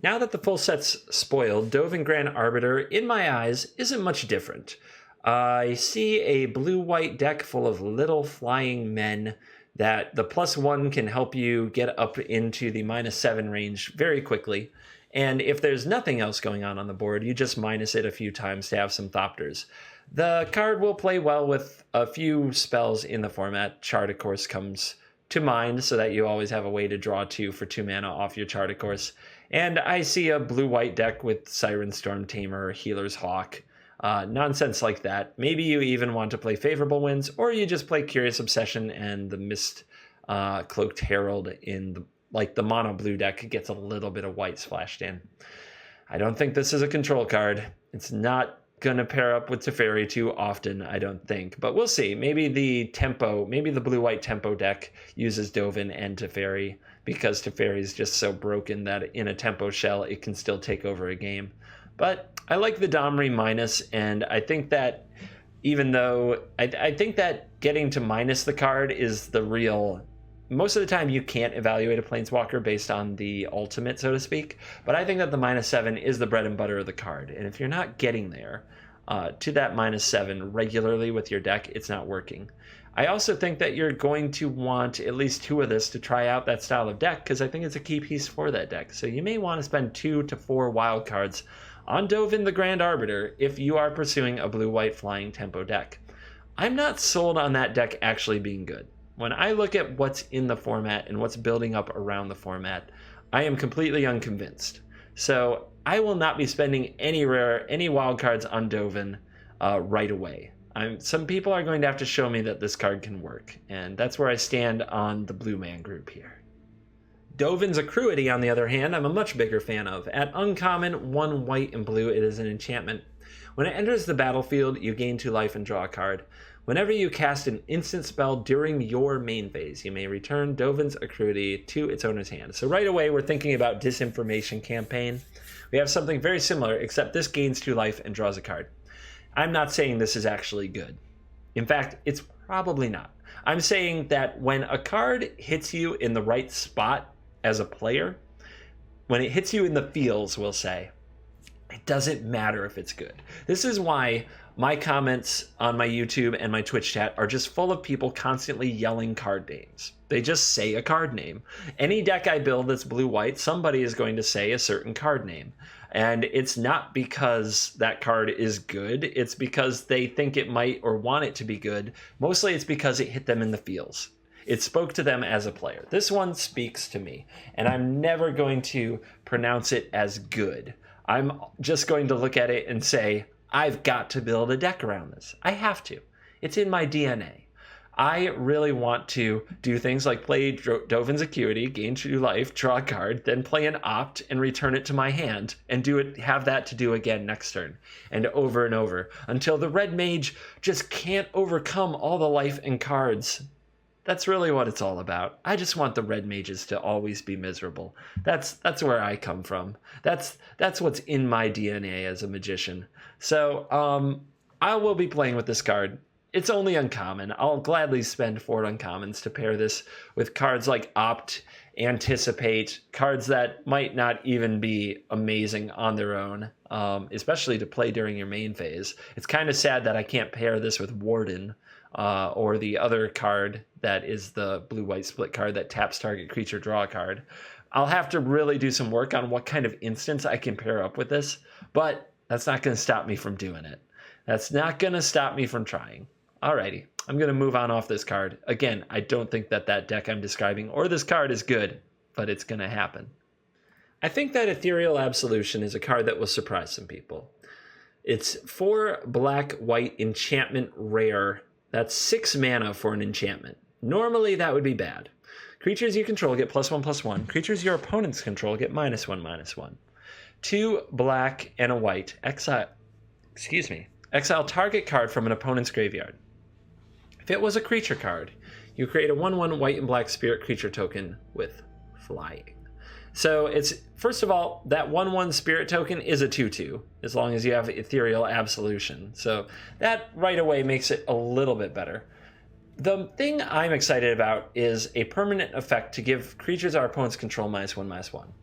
Now that the full set's spoiled, Dovan Grand Arbiter, in my eyes, isn't much different. I see a blue-white deck full of little flying men that the +1 can help you get up into the -7 range very quickly. And if there's nothing else going on the board, you just minus it a few times to have some Thopters. The card will play well with a few spells in the format. Chart, of course, comes to mind so that you always have a way to draw 2 for 2 mana off your Chart, of course. And I see a blue-white deck with Siren Storm Tamer, Healer's Hawk, nonsense like that. Maybe you even want to play Favorable Winds, or you just play Curious Obsession and the Mist Cloaked Herald in the mono blue deck gets a little bit of white splashed in. I don't think this is a control card. It's not going to pair up with Teferi too often, I don't think. But we'll see. Maybe the blue-white tempo deck uses Dovan and Teferi because Teferi is just so broken that in a tempo shell it can still take over a game. But I like the Domri minus, and I think that even though I think that getting to minus the card is the real... Most of the time you can't evaluate a Planeswalker based on the ultimate, so to speak, but I think that the -7 is the bread and butter of the card, and if you're not getting there to that -7 regularly with your deck, it's not working. I also think that you're going to want at least 2 of this to try out that style of deck, because I think it's a key piece for that deck, so you may want to spend 2 to 4 wild cards on Dovan the Grand Arbiter if you are pursuing a blue-white flying tempo deck. I'm not sold on that deck actually being good. When I look at what's in the format and what's building up around the format, I am completely unconvinced. So I will not be spending any wild cards on Dovan right away. Some people are going to have to show me that this card can work, and that's where I stand on the blue man group here. Dovan Secruity, on the other hand, I'm a much bigger fan of. At uncommon, 1 white and blue, it is an enchantment. When it enters the battlefield, you gain 2 life and draw a card. Whenever you cast an instant spell during your main phase, you may return Dovan Secruity to its owner's hand. So right away, we're thinking about Disinformation Campaign. We have something very similar, except this gains 2 life and draws a card. I'm not saying this is actually good. In fact, it's probably not. I'm saying that when a card hits you in the right spot as a player, when it hits you in the feels, we'll say, it doesn't matter if it's good. This is why my comments on my YouTube and my Twitch chat are just full of people constantly yelling card names. They just say a card name. Any deck I build that's blue-white, somebody is going to say a certain card name. And it's not because that card is good. It's because they think it might or want it to be good. Mostly it's because it hit them in the feels. It spoke to them as a player. This one speaks to me, and I'm never going to pronounce it as good. I'm just going to look at it and say, I've got to build a deck around this. I have to. It's in my DNA. I really want to do things like play Dovan Security, gain 2 life, draw a card, then play an opt and return it to my hand and have that to do again next turn, and over until the red mage just can't overcome all the life and cards. That's really what it's all about. I just want the red mages to always be miserable. That's where I come from. That's what's in my DNA as a magician. So I will be playing with this card. It's only uncommon. I'll gladly spend 4 uncommons to pair this with cards like Opt, Anticipate, cards that might not even be amazing on their own, especially to play during your main phase. It's kind of sad that I can't pair this with Warden, or the other card that is the blue-white split card that taps target creature, draw a card. I'll have to really do some work on what kind of instance I can pair up with this, but that's not going to stop me from doing it. That's not going to stop me from trying. Alrighty, I'm going to move on off this card. Again, I don't think that deck I'm describing or this card is good, but it's going to happen. I think that Ethereal Absolution is a card that will surprise some people. It's 4 black-white enchantment rare. That's 6 mana for an enchantment. Normally, that would be bad. Creatures you control get +1/+1. Creatures your opponents control get -1/-1. 2 black and a white. Exile target card from an opponent's graveyard. If it was a creature card, you create a 1/1 white and black spirit creature token with flying. So it's, first of all, that 1/1 spirit token is a 2/2, as long as you have Ethereal Absolution. So that right away makes it a little bit better. The thing I'm excited about is a permanent effect to give creatures our opponents control -1/-1.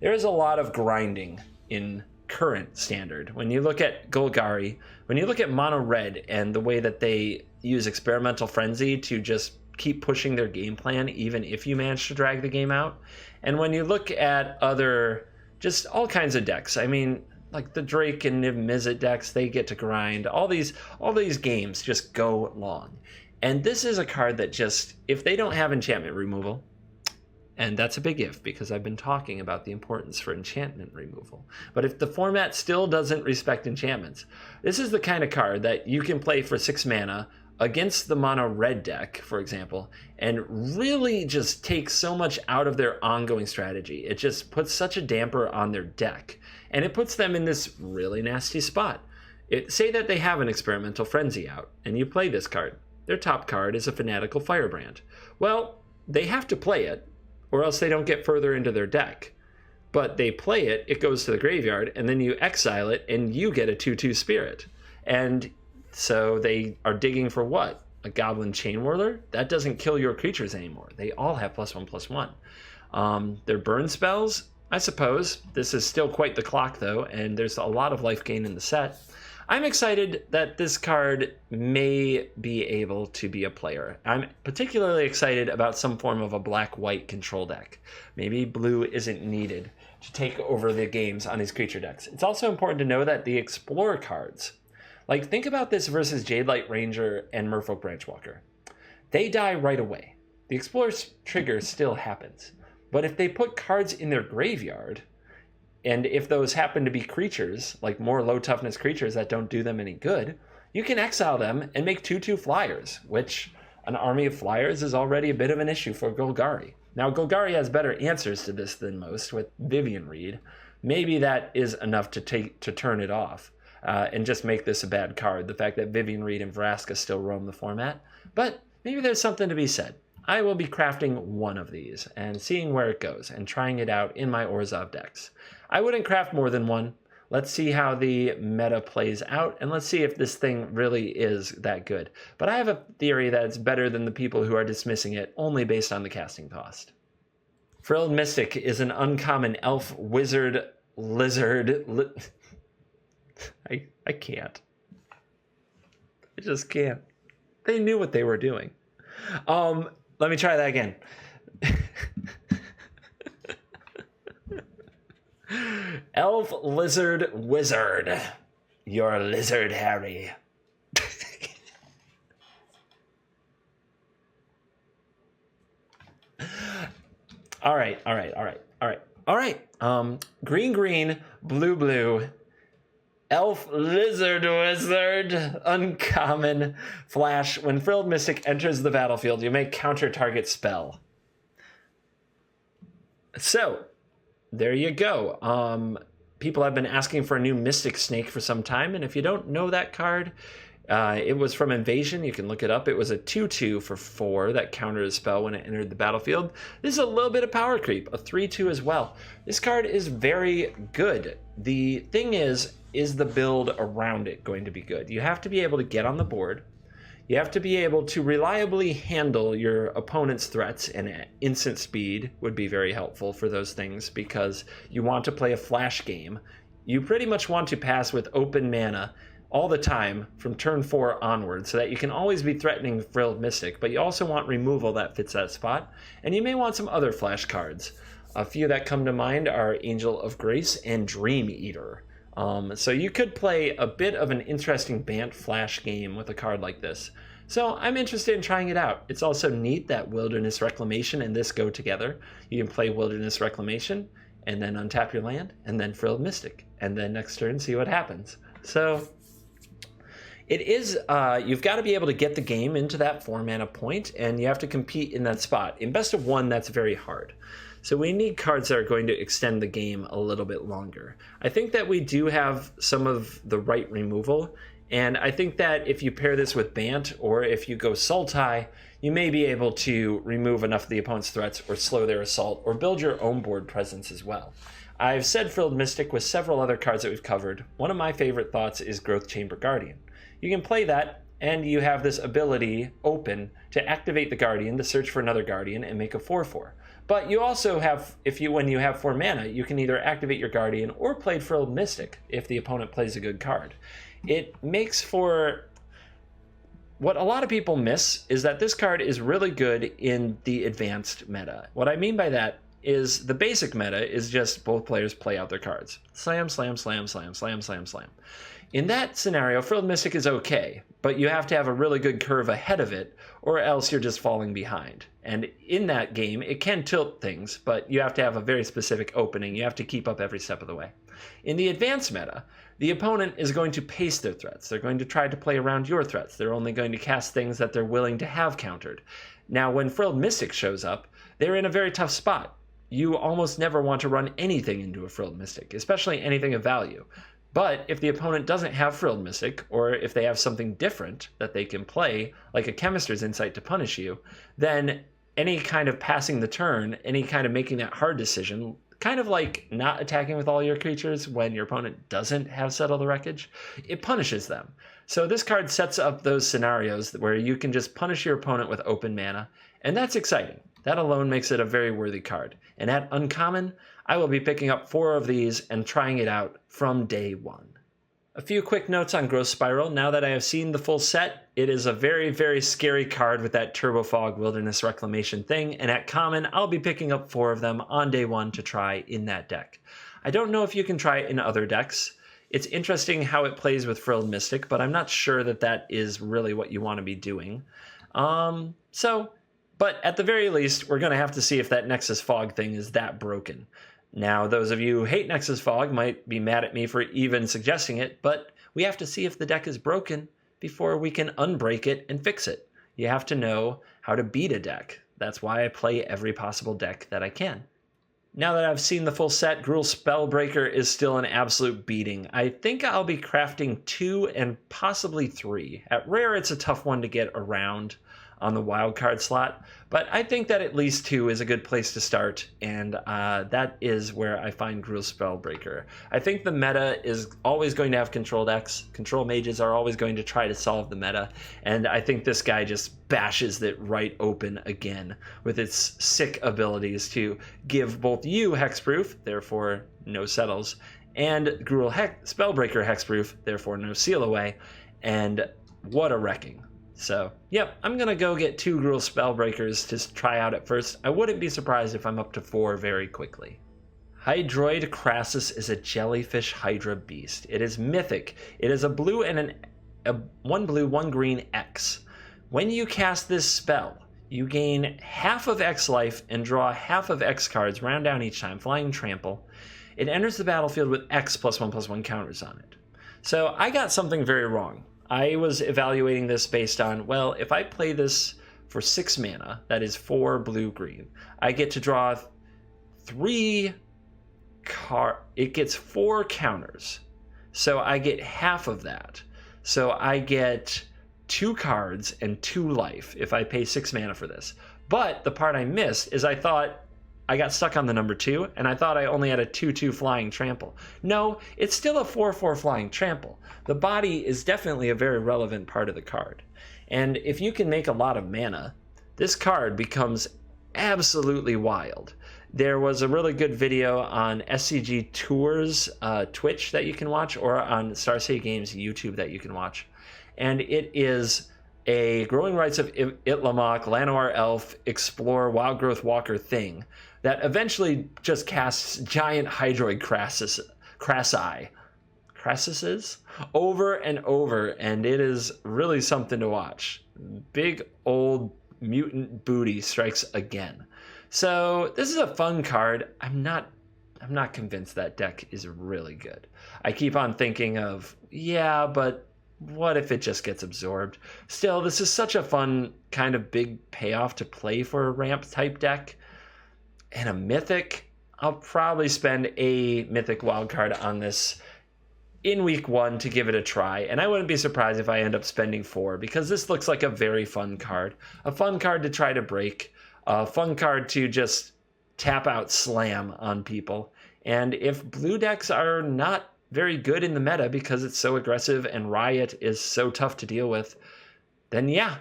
There is a lot of grinding in current standard. When you look at Golgari, when you look at mono red and the way that they use Experimental Frenzy to just keep pushing their game plan even if you manage to drag the game out, and when you look at other, just all kinds of decks, I mean, like the Drake and Niv Mizzet decks, they get to grind. All these games just go long. And this is a card that just, if they don't have enchantment removal, and that's a big if, because I've been talking about the importance for enchantment removal. But if the format still doesn't respect enchantments, this is the kind of card that you can play for 6 mana against the mono red deck, for example, and really just take so much out of their ongoing strategy. It just puts such a damper on their deck, and it puts them in this really nasty spot. Say that they have an Experimental Frenzy out, and you play this card. Their top card is a Fanatical Firebrand. Well, they have to play it, or else they don't get further into their deck. But they play it, it goes to the graveyard, and then you exile it, and you get a 2/2 spirit. And so they are digging for what? A Goblin Chain Whirler? That doesn't kill your creatures anymore. They all have +1/+1. Their burn spells, I suppose. This is still quite the clock, though, and there's a lot of life gain in the set. I'm excited that this card may be able to be a player. I'm particularly excited about some form of a black-white control deck. Maybe blue isn't needed to take over the games on these creature decks. It's also important to know that the Explorer cards, like think about this versus Jadelight Ranger and Merfolk Branchwalker. they die right away. The Explorer's trigger still happens. But if they put cards in their graveyard, and if those happen to be creatures, like more low toughness creatures that don't do them any good, you can exile them and make 2/2 flyers, which an army of flyers is already a bit of an issue for Golgari. Now, Golgari has better answers to this than most with Vivian Reed. Maybe that is enough to turn it off and just make this a bad card, the fact that Vivian Reed and Vraska still roam the format. But maybe there's something to be said. I will be crafting one of these and seeing where it goes and trying it out in my Orzhov decks. I wouldn't craft more than one. Let's see how the meta plays out, and let's see if this thing really is that good. But I have a theory that it's better than the people who are dismissing it only based on the casting cost. Frilled Mystic is an uncommon elf, wizard, lizard... I can't. I just can't. They knew what they were doing. Let me try that again. Elf, lizard, wizard. You're a lizard, Harry. All right. Green, blue. Elf, lizard, wizard, uncommon, flash. When Frilled Mystic enters the battlefield, you may counter target spell. So, there you go. People have been asking for a new Mystic Snake for some time, and if you don't know that card, it was from Invasion. You can look it up. It was a 2/2 for 4 that countered a spell when it entered the battlefield. This is a little bit of power creep, a 3/2 as well. This card is very good. The thing is the build around it going to be good? You have to be able to get on the board. You have to be able to reliably handle your opponent's threats, and instant speed would be very helpful for those things because you want to play a flash game. You pretty much want to pass with open mana all the time from turn 4 onward so that you can always be threatening Frilled Mystic, but you also want removal that fits that spot, and you may want some other flash cards. A few that come to mind are Angel of Grace and Dream Eater. So you could play a bit of an interesting Bant flash game with a card like this. So I'm interested in trying it out. It's also neat that Wilderness Reclamation and this go together. You can play Wilderness Reclamation and then untap your land and then Frilled Mystic and then next turn see what happens. So it is, you've got to be able to get the game into that 4-mana point, and you have to compete in that spot. In best of 1, that's very hard. So we need cards that are going to extend the game a little bit longer. I think that we do have some of the right removal, and I think that if you pair this with Bant, or if you go Sultai, you may be able to remove enough of the opponent's threats or slow their assault, or build your own board presence as well. I've said Frilled Mystic with several other cards that we've covered. One of my favorite thoughts is Growth Chamber Guardian. You can play that, and you have this ability open to activate the Guardian to search for another Guardian and make a 4/4. But you also have, when you have 4 mana, you can either activate your Guardian or play Frilled Mystic if the opponent plays a good card. It makes for... What a lot of people miss is that this card is really good in the advanced meta. What I mean by that is the basic meta is just both players play out their cards. Slam, slam, slam, slam, slam, slam, slam. In that scenario, Frilled Mystic is okay, but you have to have a really good curve ahead of it, or else you're just falling behind. And in that game, it can tilt things, but you have to have a very specific opening. You have to keep up every step of the way. In the advanced meta, the opponent is going to pace their threats. They're going to try to play around your threats. They're only going to cast things that they're willing to have countered. Now, when Frilled Mystic shows up, they're in a very tough spot. You almost never want to run anything into a Frilled Mystic, especially anything of value. But if the opponent doesn't have Frilled Mystic, or if they have something different that they can play, like a Chemister's Insight to punish you, then any kind of passing the turn, any kind of making that hard decision, kind of like not attacking with all your creatures when your opponent doesn't have Settle the Wreckage, it punishes them. So this card sets up those scenarios where you can just punish your opponent with open mana, and that's exciting. That alone makes it a very worthy card. And at Uncommon, I will be picking up 4 of these and trying it out from day 1. A few quick notes on Growth Spiral. Now that I have seen the full set, it is a very, very scary card with that Turbo Fog Wilderness Reclamation thing, and at Common, I'll be picking up 4 of them on day 1 to try in that deck. I don't know if you can try it in other decks. It's interesting how it plays with Frilled Mystic, but I'm not sure that that is really what you want to be doing. But at the very least, we're going to have to see if that Nexus Fog thing is that broken. Now, those of you who hate Nexus Fog might be mad at me for even suggesting it, but we have to see if the deck is broken before we can unbreak it and fix it. You have to know how to beat a deck. That's why I play every possible deck that I can. Now that I've seen the full set, Gruul Spellbreaker is still an absolute beating. I think I'll be crafting 2 and possibly 3. At Rare, it's a tough one to get around on the wildcard slot, but I think that at least 2 is a good place to start, and that is where I find Gruul Spellbreaker. I think the meta is always going to have control decks. Control mages are always going to try to solve the meta, and I think this guy just bashes it right open again with its sick abilities to give both you hexproof, therefore no settles, and Gruul Spellbreaker hexproof, therefore no seal away, and what a wrecking. So, yep, I'm going to go get 2 Gruul Spellbreakers to try out at first. I wouldn't be surprised if I'm up to 4 very quickly. Hydroid Crassus is a jellyfish hydra beast. It is mythic. It is a blue and a 1 blue, 1 green X. When you cast this spell, you gain half of X life and draw half of X cards, round down each time, flying trample. It enters the battlefield with X +1/+1 counters on it. So I got something very wrong. I was evaluating this based on, well, if I play this for 6 mana, that is 4 blue-green, I get to draw 3 it gets 4 counters. So I get half of that. So I get 2 cards and 2 life if I pay 6 mana for this. But the part I missed is I thought I got stuck on the number 2, and I thought I only had a 2/2 flying trample. No, it's still a 4/4 flying trample. The body is definitely a very relevant part of the card. And if you can make a lot of mana, this card becomes absolutely wild. There was a really good video on SCG Tours Twitch that you can watch, or on Starcity Games YouTube that you can watch. And it is a Growing Rights of Itlamok, Llanowar Elf, Explore, Wildgrowth Walker thing that eventually just casts giant Hydroid Crassuses over and over, and it is really something to watch. Big old mutant booty strikes again. So this is a fun card. I'm not convinced that deck is really good. I keep on thinking of, yeah, but what if it just gets absorbed? Still, this is such a fun kind of big payoff to play for a ramp type deck. And a mythic, I'll probably spend a mythic wildcard on this in week 1 to give it a try. And I wouldn't be surprised if I end up spending 4, because this looks like a very fun card. A fun card to try to break. A fun card to just tap out slam on people. And if blue decks are not very good in the meta because it's so aggressive and Riot is so tough to deal with, then yeah,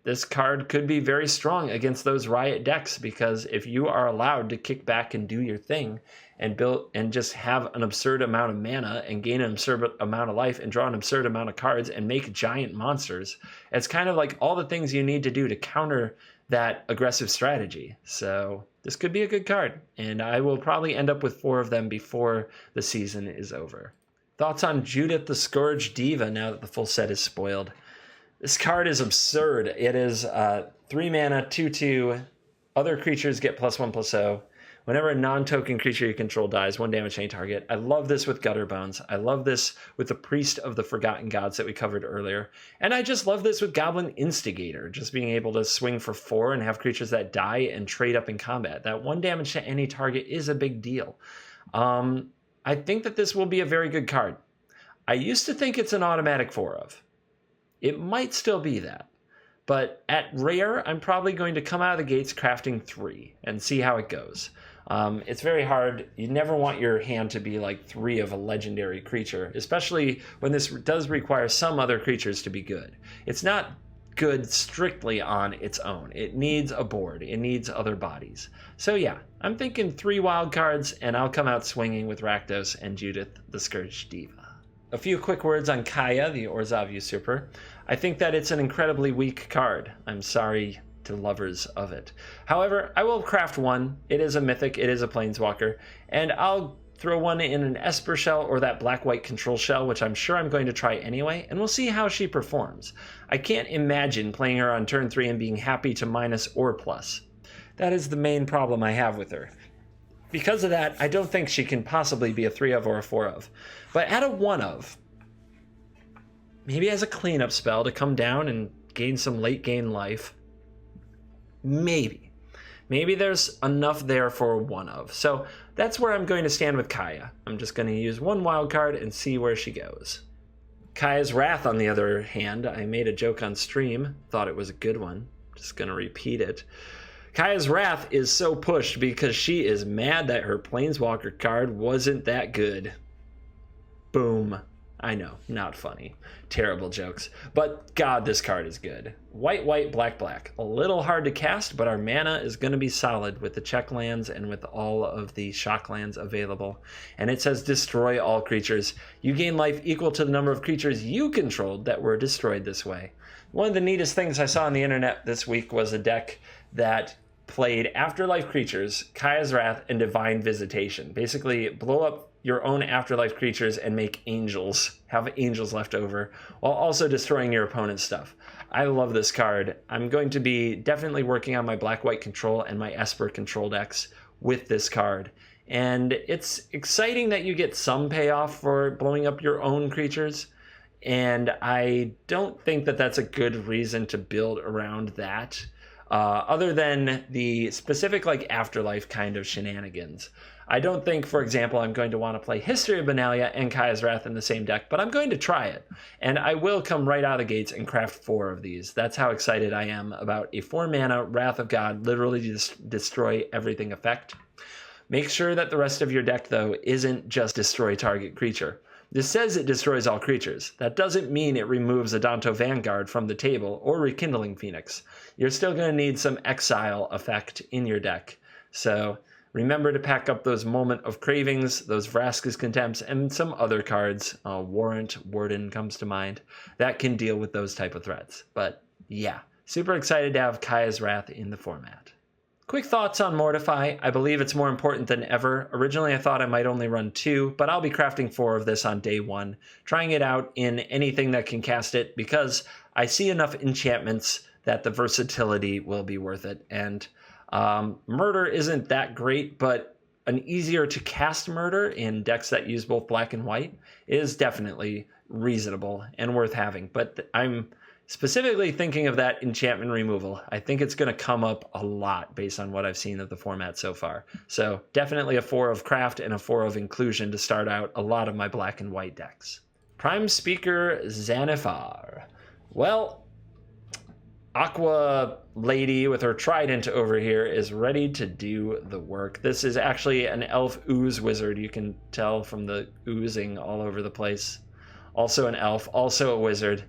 this card could be very strong against those Riot decks, because if you are allowed to kick back and do your thing and build and just have an absurd amount of mana and gain an absurd amount of life and draw an absurd amount of cards and make giant monsters, it's kind of like all the things you need to do to counter that aggressive strategy. So this could be a good card, and I will probably end up with 4 of them before the season is over. Thoughts on Judith the Scourge Diva now that the full set is spoiled? This card is absurd. It is 3 mana, 2/2. Other creatures get +1/+0. Whenever a non-token creature you control dies, 1 damage to any target. I love this with Gutter Bones. I love this with the Priest of the Forgotten Gods that we covered earlier. And I just love this with Goblin Instigator. Just being able to swing for 4 and have creatures that die and trade up in combat. That 1 damage to any target is a big deal. I think that this will be a very good card. I used to think it's an automatic 4 of. It might still be that. But at Rare, I'm probably going to come out of the gates crafting 3 and see how it goes. It's very hard. You never want your hand to be like 3 of a legendary creature, especially when this does require some other creatures to be good. It's not good strictly on its own. It needs a board. It needs other bodies. So yeah, I'm thinking 3 wild cards, and I'll come out swinging with Rakdos and Judith the Scourge Diva. A few quick words on Kaya, the Orzhov Usurper. I think that it's an incredibly weak card. I'm sorry to lovers of it. However, I will craft 1. It is a mythic, it is a planeswalker, and I'll throw one in an Esper shell or that black-white control shell, which I'm sure I'm going to try anyway, and we'll see how she performs. I can't imagine playing her on turn 3 and being happy to minus or plus. That is the main problem I have with her. Because of that, I don't think she can possibly be a 3 of or a 4 of. But at a 1 of, maybe as a cleanup spell to come down and gain some late game life, maybe. Maybe there's enough there for a 1 of. So that's where I'm going to stand with Kaya. I'm just going to use one wild card and see where she goes. Kaya's Wrath, on the other hand, I made a joke on stream, thought it was a good one. Just going to repeat it. Kaya's Wrath is so pushed because she is mad that her Planeswalker card wasn't that good. Boom. I know, not funny. Terrible jokes. But God, this card is good. White, white, black, black. A little hard to cast, but our mana is going to be solid with the check lands and with all of the shock lands available. And it says destroy all creatures. You gain life equal to the number of creatures you controlled that were destroyed this way. One of the neatest things I saw on the internet this week was a deck that played Afterlife creatures, Kaya's Wrath, and Divine Visitation. Basically, blow up your own Afterlife creatures and make angels, have angels left over, while also destroying your opponent's stuff. I love this card. I'm going to be definitely working on my black-white control and my Esper control decks with this card. And it's exciting that you get some payoff for blowing up your own creatures, and I don't think that that's a good reason to build around that. Other than the specific like Afterlife kind of shenanigans. I don't think, for example, I'm going to want to play History of Benalia and Kaya's Wrath in the same deck, but I'm going to try it. And I will come right out of the gates and craft 4 of these. That's how excited I am about a 4-mana Wrath of God, literally just destroy everything effect. Make sure that the rest of your deck, though, isn't just destroy target creature. This says it destroys all creatures. That doesn't mean it removes Adanto Vanguard from the table or Rekindling Phoenix. You're still going to need some exile effect in your deck. So remember to pack up those Moment of Cravings, those Vraska's Contempts, and some other cards. Warrant, Warden comes to mind. That can deal with those type of threats. But yeah, super excited to have Kaya's Wrath in the format. Quick thoughts on Mortify. I believe it's more important than ever. Originally, I thought I might only run 2, but I'll be crafting 4 of this on day 1, trying it out in anything that can cast it, because I see enough enchantments that the versatility will be worth it. And Murder isn't that great, but an easier to cast Murder in decks that use both black and white is definitely reasonable and worth having. But I'm specifically thinking of that enchantment removal. I think it's going to come up a lot based on what I've seen of the format so far. So definitely a 4 of craft and a 4 of inclusion to start out a lot of my black and white decks. Prime Speaker Xanathar. Well, Aqua Lady with her trident over here is ready to do the work. This is actually an elf ooze wizard. You can tell from the oozing all over the place. Also an elf, also a wizard.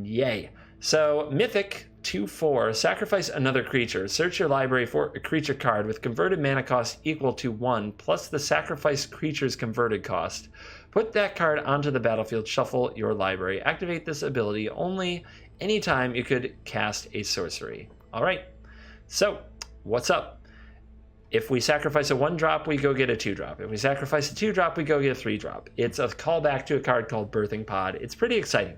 Yay. So Mythic 2/4, sacrifice another creature. Search your library for a creature card with converted mana cost equal to 1 plus the sacrificed creature's converted cost. Put that card onto the battlefield, shuffle your library. Activate this ability only anytime you could cast a sorcery. All right, so what's up? If we sacrifice a 1-drop, we go get a 2-drop. If we sacrifice a 2-drop, we go get a 3-drop. It's a callback to a card called Birthing Pod. It's pretty exciting.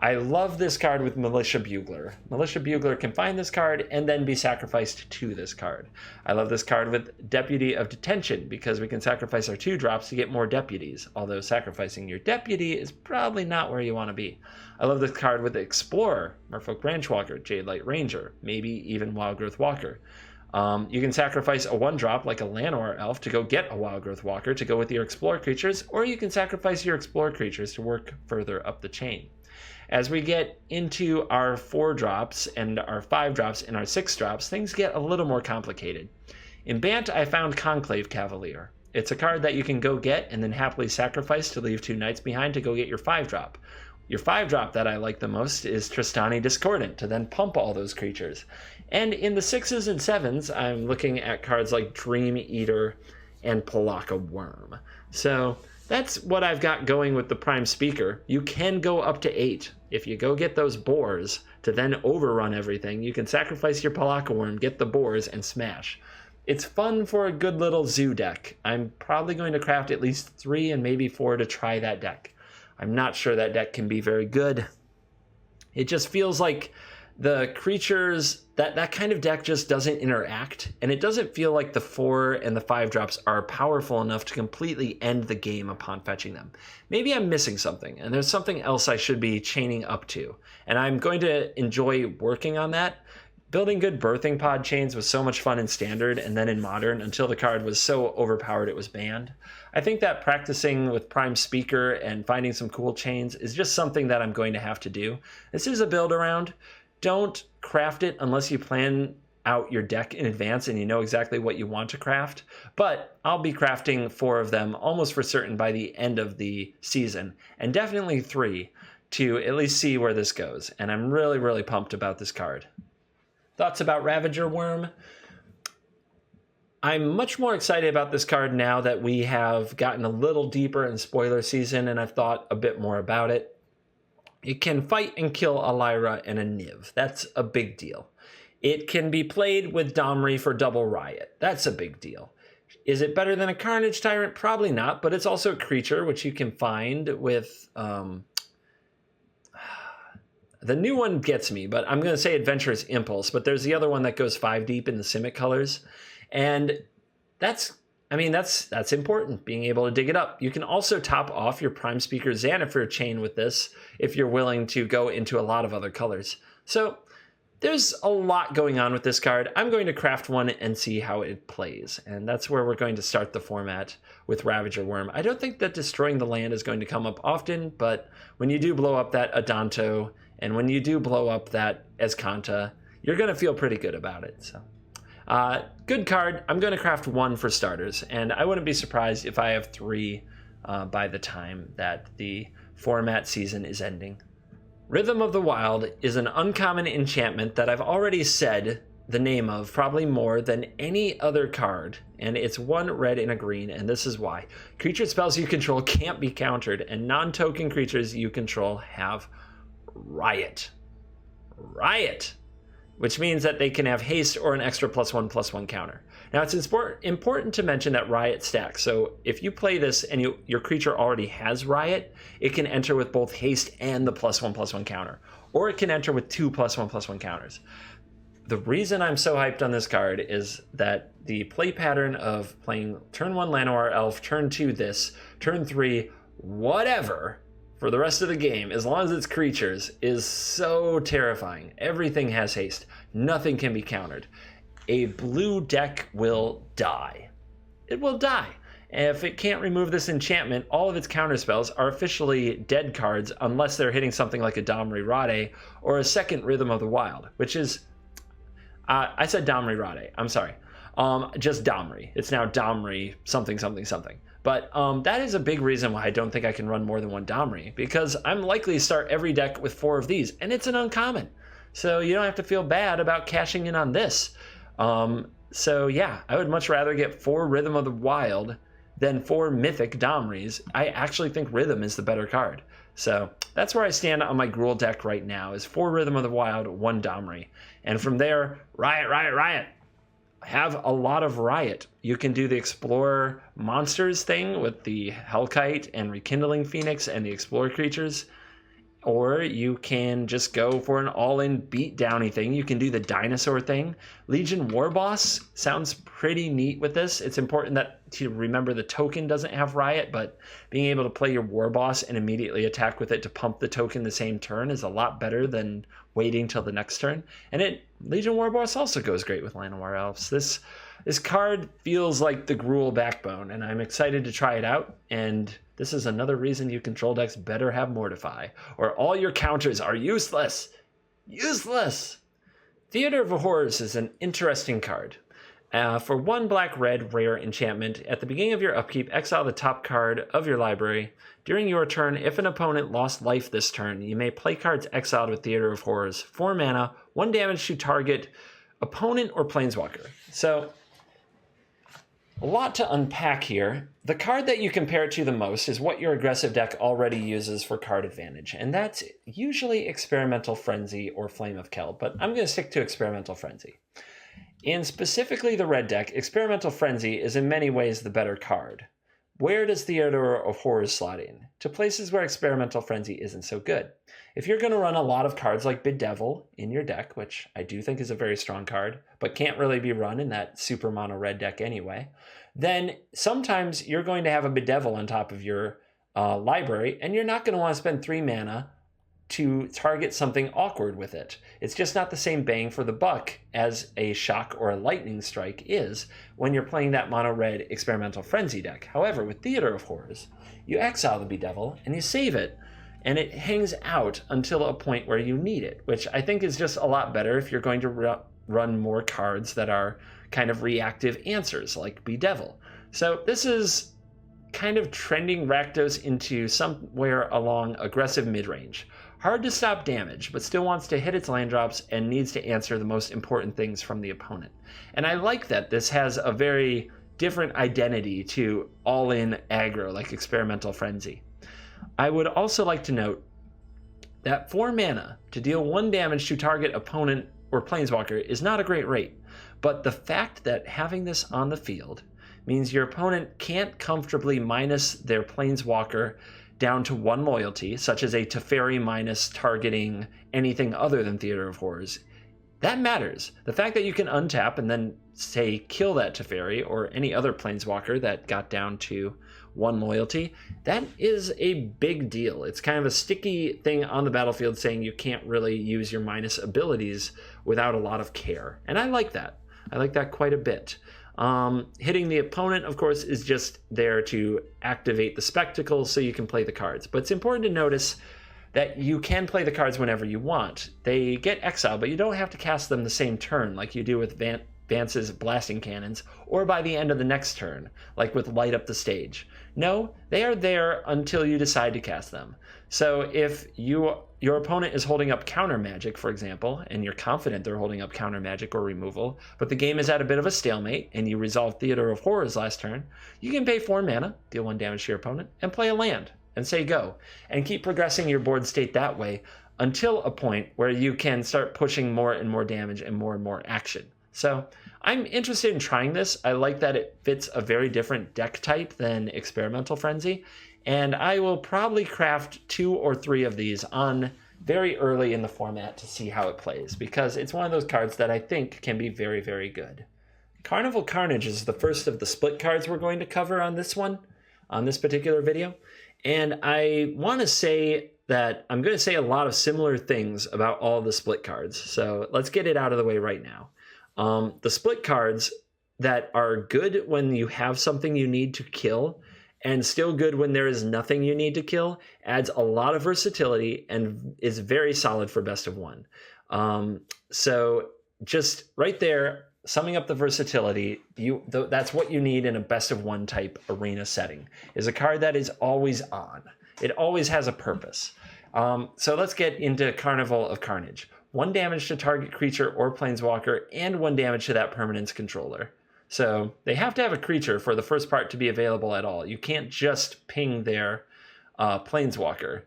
I love this card with Militia Bugler. Militia Bugler can find this card and then be sacrificed to this card. I love this card with Deputy of Detention because we can sacrifice our 2-drops to get more deputies, although sacrificing your deputy is probably not where you want to be. I love this card with Explorer, Merfolk Branchwalker, Jadelight Ranger, maybe even Wildgrowth Walker. You can sacrifice a 1-drop like a Llanowar Elf to go get a Wildgrowth Walker to go with your Explorer creatures, or you can sacrifice your Explorer creatures to work further up the chain. As we get into our 4-drops and our 5-drops and our 6-drops, things get a little more complicated. In Bant, I found Conclave Cavalier. It's a card that you can go get and then happily sacrifice to leave 2 knights behind to go get your 5-drop. Your 5-drop that I like the most is Tristani Discordant to then pump all those creatures. And in the 6s and 7s, I'm looking at cards like Dream Eater and Palaka Worm. So that's what I've got going with the Prime Speaker. You can go up to 8. If you go get those boars to then overrun everything, you can sacrifice your Palaka Worm, get the boars, and smash. it's fun for a good little zoo deck. I'm probably going to craft at least 3 and maybe 4 to try that deck. I'm not sure that deck can be very good. It just feels like the creatures, that kind of deck just doesn't interact, and it doesn't feel like the 4 and the 5 drops are powerful enough to completely end the game upon fetching them. Maybe I'm missing something, and there's something else I should be chaining up to, and I'm going to enjoy working on that. Building good birthing pod chains was so much fun in Standard and then in Modern until the card was so overpowered it was banned. I think that practicing with Prime Speaker and finding some cool chains is just something that I'm going to have to do. This is a build around. Don't craft it unless you plan out your deck in advance and you know exactly what you want to craft. But I'll be crafting 4 of them almost for certain by the end of the season, and definitely 3 to at least see where this goes. And I'm really, really pumped about this card. Thoughts about Ravager Worm? I'm much more excited about this card now that we have gotten a little deeper in spoiler season and I've thought a bit more about it. It can fight and kill a Lyra and a Niv. That's a big deal. It can be played with Domri for double Riot. That's a big deal. Is it better than a Carnage Tyrant? Probably not, but it's also a creature which you can find with... The new one gets me, but I'm going to say Adventurous Impulse, but there's the other one that goes 5 deep in the Simic colors. And that's important, being able to dig it up. You can also top off your Prime Speaker Xanathir chain with this if you're willing to go into a lot of other colors. So there's a lot going on with this card. I'm going to craft one and see how it plays. And that's where we're going to start the format with Ravager Worm. I don't think that destroying the land is going to come up often, but when you do blow up that Adanto, and when you do blow up that Escanta, you're going to feel pretty good about it. So, good card. I'm going to craft 1 for starters, and I wouldn't be surprised if I have 3 by the time that the format season is ending. Rhythm of the Wild is an uncommon enchantment that I've already said the name of probably more than any other card, and it's 1 red and a green, and this is why. Creature spells you control can't be countered, and non-token creatures you control have Riot, which means that they can have haste or an extra +1/+1 counter. Now it's important to mention that Riot stacks. So if you play this and your creature already has Riot, it can enter with both haste and the +1/+1 counter, or it can enter with 2 +1/+1 counters. The reason I'm so hyped on this card is that the play pattern of playing turn 1 Llanowar Elf, turn 2 this, turn 3 whatever for the rest of the game, as long as it's creatures, is so terrifying. Everything has haste. Nothing can be countered. A blue deck will die. It will die. And if it can't remove this enchantment, all of its counterspells are officially dead cards unless they're hitting something like a Domri Rade or a second Rhythm of the Wild, which is... I said Domri Rade. I'm sorry. Just Domri. It's now Domri something. But that is a big reason why I don't think I can run more than 1 Domri, because I'm likely to start every deck with 4 of these, and it's an uncommon. So you don't have to feel bad about cashing in on this. So yeah, I would much rather get 4 Rhythm of the Wild than 4 Mythic Domris. I actually think Rhythm is the better card. So that's where I stand on my Gruul deck right now, is 4 Rhythm of the Wild, 1 Domri. And from there, Riot. Have a lot of Riot. You can do the Explorer Monsters thing with the Hellkite and Rekindling Phoenix and the Explorer creatures, or you can just go for an all-in beat-downy thing. You can do the Dinosaur thing. Legion Warboss sounds pretty neat with this. It's important to remember the token doesn't have Riot, but being able to play your Warboss and immediately attack with it to pump the token the same turn is a lot better than waiting till the next turn. And Legion Warboss also goes great with Llanowar Elves. This card feels like the Gruul backbone, and I'm excited to try it out. And this is another reason you control decks better have Mortify, or all your counters are useless. Theater of Horrors is an interesting card. For 1 black-red rare enchantment, at the beginning of your upkeep, exile the top card of your library. During your turn, if an opponent lost life this turn, you may play cards exiled with Theater of Horrors. 4 mana, 1 damage to target opponent or planeswalker. So, a lot to unpack here. The card that you compare it to the most is what your aggressive deck already uses for card advantage, and that's usually Experimental Frenzy or Flame of Kel, but I'm going to stick to Experimental Frenzy. In specifically the red deck, Experimental Frenzy is in many ways the better card. Where does Theater of Horrors slot in? To places where Experimental Frenzy isn't so good. If you're going to run a lot of cards like Bedevil in your deck, which I do think is a very strong card, but can't really be run in that super mono red deck anyway, then sometimes you're going to have a Bedevil on top of your library, and you're not going to want to spend 3 mana to target something awkward with it. It's just not the same bang for the buck as a Shock or a Lightning Strike is when you're playing that mono red Experimental Frenzy deck. However, with Theater of Horrors, you exile the Bedevil and you save it, and it hangs out until a point where you need it, which I think is just a lot better if you're going to run more cards that are kind of reactive answers like Bedevil. So this is kind of trending Rakdos into somewhere along aggressive mid-range. Hard to stop damage, but still wants to hit its land drops and needs to answer the most important things from the opponent. And I like that this has a very different identity to all-in aggro like Experimental Frenzy. I would also like to note that 4 mana to deal 1 damage to target opponent or planeswalker is not a great rate, but the fact that having this on the field means your opponent can't comfortably minus their planeswalker down to 1 loyalty, such as a Teferi minus targeting anything other than Theater of Horrors. That matters. The fact that you can untap and then, say, kill that Teferi or any other planeswalker that got down to 1 loyalty, that is a big deal. It's kind of a sticky thing on the battlefield saying you can't really use your minus abilities without a lot of care. And I like that. I like that quite a bit. Hitting the opponent, of course, is just there to activate the spectacle so you can play the cards. But it's important to notice that you can play the cards whenever you want. They get exiled, but you don't have to cast them the same turn like you do with Vance's Blasting Cannons, or by the end of the next turn, like with Light Up the Stage. No, they are there until you decide to cast them. So if your opponent is holding up counter magic, for example, and you're confident they're holding up counter magic or removal, but the game is at a bit of a stalemate and you resolve Theater of Horrors last turn, you can pay 4 mana, deal 1 damage to your opponent, and play a land and say go, and keep progressing your board state that way until a point where you can start pushing more and more damage and more action. So I'm interested in trying this. I like that it fits a very different deck type than Experimental Frenzy, and I will probably craft 2 or 3 of these on very early in the format to see how it plays, because it's one of those cards that I think can be very, very good. Carnival Carnage is the first of the split cards we're going to cover on this particular video, and I want to say that I'm going to say a lot of similar things about all the split cards, so let's get it out of the way right now. The split cards that are good when you have something you need to kill and still good when there is nothing you need to kill adds a lot of versatility and is very solid for best of 1. So just right there, summing up the versatility, that's what you need in a best of 1 type arena setting, is a card that is always on. It always has a purpose. So let's get into Carnival of Carnage. 1 damage to target creature or planeswalker, and 1 damage to that permanent's controller. So they have to have a creature for the first part to be available at all. You can't just ping their planeswalker.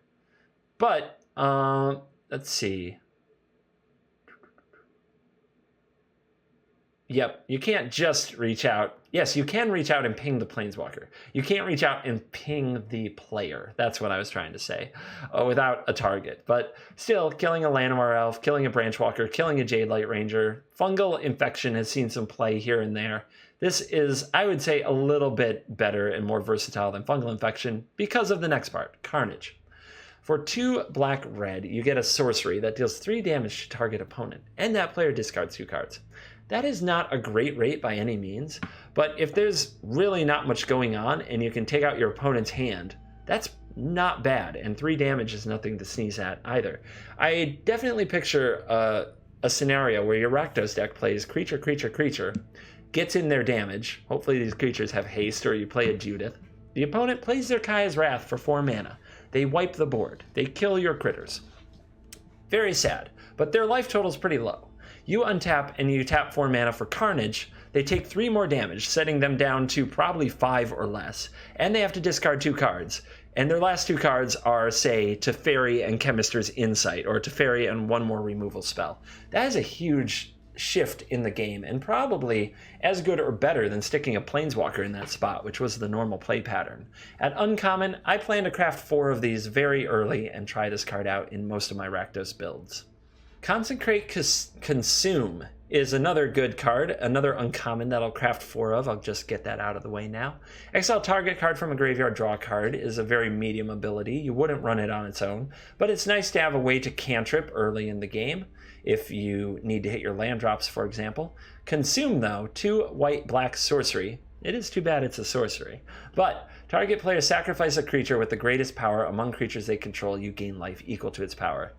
But, let's see. Yep, you can't just reach out. Yes, you can reach out and ping the planeswalker. You can't reach out and ping the player. That's what I was trying to say, without a target. But still, killing a Llanowar Elf, killing a Branchwalker, killing a Jade Light Ranger, Fungal Infection has seen some play here and there. This is, I would say, a little bit better and more versatile than Fungal Infection because of the next part, Carnage. For 2 black-red, you get a sorcery that deals 3 damage to target opponent, and that player discards 2 cards. That is not a great rate by any means, but if there's really not much going on and you can take out your opponent's hand, that's not bad, and 3 damage is nothing to sneeze at either. I definitely picture a scenario where your Rakdos deck plays creature, gets in their damage, hopefully these creatures have haste or you play a Judith. The opponent plays their Kaya's Wrath for 4 mana. They wipe the board. They kill your critters. Very sad, but their life total is pretty low. You untap and you tap 4 mana for Carnage. They take 3 more damage, setting them down to probably 5 or less. And they have to discard 2 cards. And their last 2 cards are, say, Teferi and Chemister's Insight, or Teferi and 1 more removal spell. That is a huge shift in the game, and probably as good or better than sticking a Planeswalker in that spot, which was the normal play pattern. At Uncommon, I plan to craft 4 of these very early and try this card out in most of my Rakdos builds. Consecrate Consume is another good card, another uncommon that I'll craft 4 of. I'll just get that out of the way now. Exile target card from a graveyard, draw card is a very medium ability. You wouldn't run it on its own, but it's nice to have a way to cantrip early in the game if you need to hit your land drops, for example. Consume, though, 2 white-black sorcery. It is too bad it's a sorcery. But target player sacrifice a creature with the greatest power among creatures they control. You gain life equal to its power.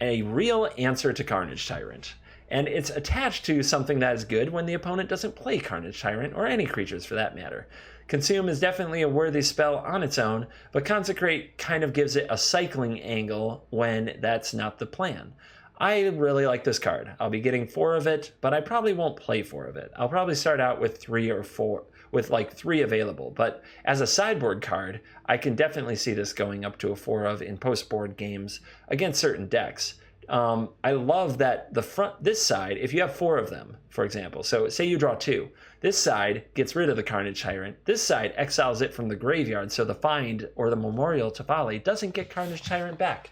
A real answer to Carnage Tyrant. And it's attached to something that is good when the opponent doesn't play Carnage Tyrant, or any creatures for that matter. Consume is definitely a worthy spell on its own, but Consecrate kind of gives it a cycling angle when that's not the plan. I really like this card. I'll be getting 4 of it, but I probably won't play 4 of it. I'll probably start out with 3 or 4, with like 3 available, but as a sideboard card, I can definitely see this going up to a 4 of in post-board games against certain decks. I love that this side, if you have 4 of them, for example, so say you draw 2, this side gets rid of the Carnage Tyrant, this side exiles it from the graveyard, so the Find or the Memorial to Folly doesn't get Carnage Tyrant back.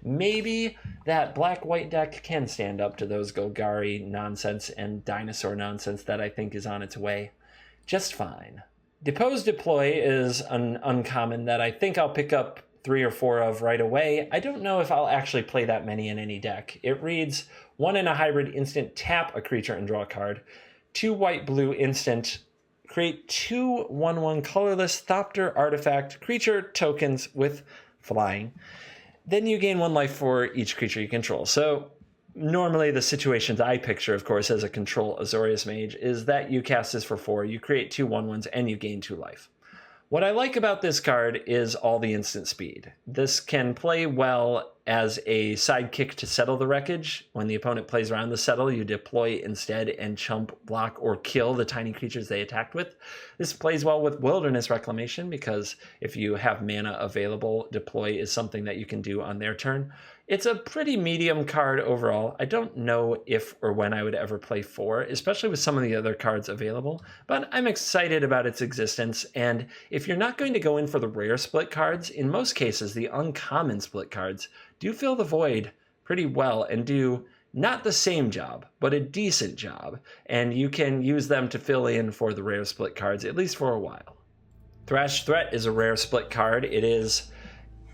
Maybe that black-white deck can stand up to those Golgari nonsense and dinosaur nonsense that I think is on its way just fine. Depose Deploy is an uncommon that I think I'll pick up 3 or 4 of right away. I don't know if I'll actually play that many in any deck. It reads 1 in a hybrid instant, tap a creature and draw a card. 2 white-blue instant, create 2 1/1 colorless Thopter artifact creature tokens with flying. Then you gain 1 life for each creature you control. So normally the situations I picture, of course, as a control Azorius Mage, is that you cast this for 4, you create 2 1/1s, and you gain 2 life. What I like about this card is all the instant speed. This can play well as a sidekick to Settle the Wreckage. When the opponent plays around the Settle, you deploy instead and chump, block, or kill the tiny creatures they attacked with. This plays well with Wilderness Reclamation because if you have mana available, deploy is something that you can do on their turn. It's a pretty medium card overall. I don't know if or when I would ever play 4, especially with some of the other cards available, but I'm excited about its existence. And if you're not going to go in for the rare split cards, in most cases, the uncommon split cards do fill the void pretty well and do not the same job, but a decent job. And you can use them to fill in for the rare split cards, at least for a while. Thrash Threat is a rare split card. It is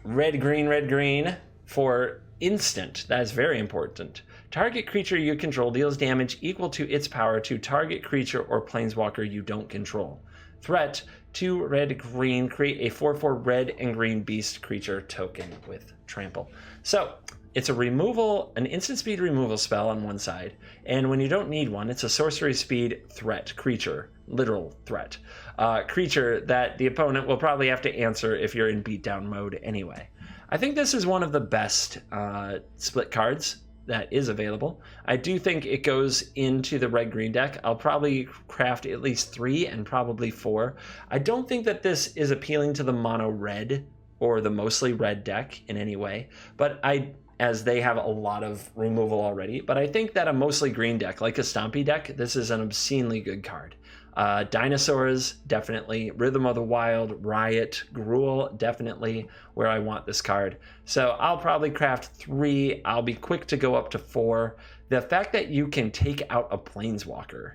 red, green for instant. That is very important. Target creature you control deals damage equal to its power to target creature or planeswalker you don't control. Threat, 2 red, green, create a 4/4 red and green beast creature token with trample. So it's an instant speed removal spell on one side, and when you don't need one, it's a sorcery speed threat creature, literal threat. Creature that the opponent will probably have to answer if you're in beatdown mode anyway. I think this is one of the best split cards that is available. I do think it goes into the red-green deck. I'll probably craft at least 3 and probably 4. I don't think that this is appealing to the mono-red or the mostly red deck in any way, but as they have a lot of removal already, but I think that a mostly green deck, like a Stompy deck, this is an obscenely good card. Dinosaurs, definitely. Rhythm of the Wild, Riot, Gruul, definitely where I want this card. So I'll probably craft 3. I'll be quick to go up to 4. The fact that you can take out a Planeswalker,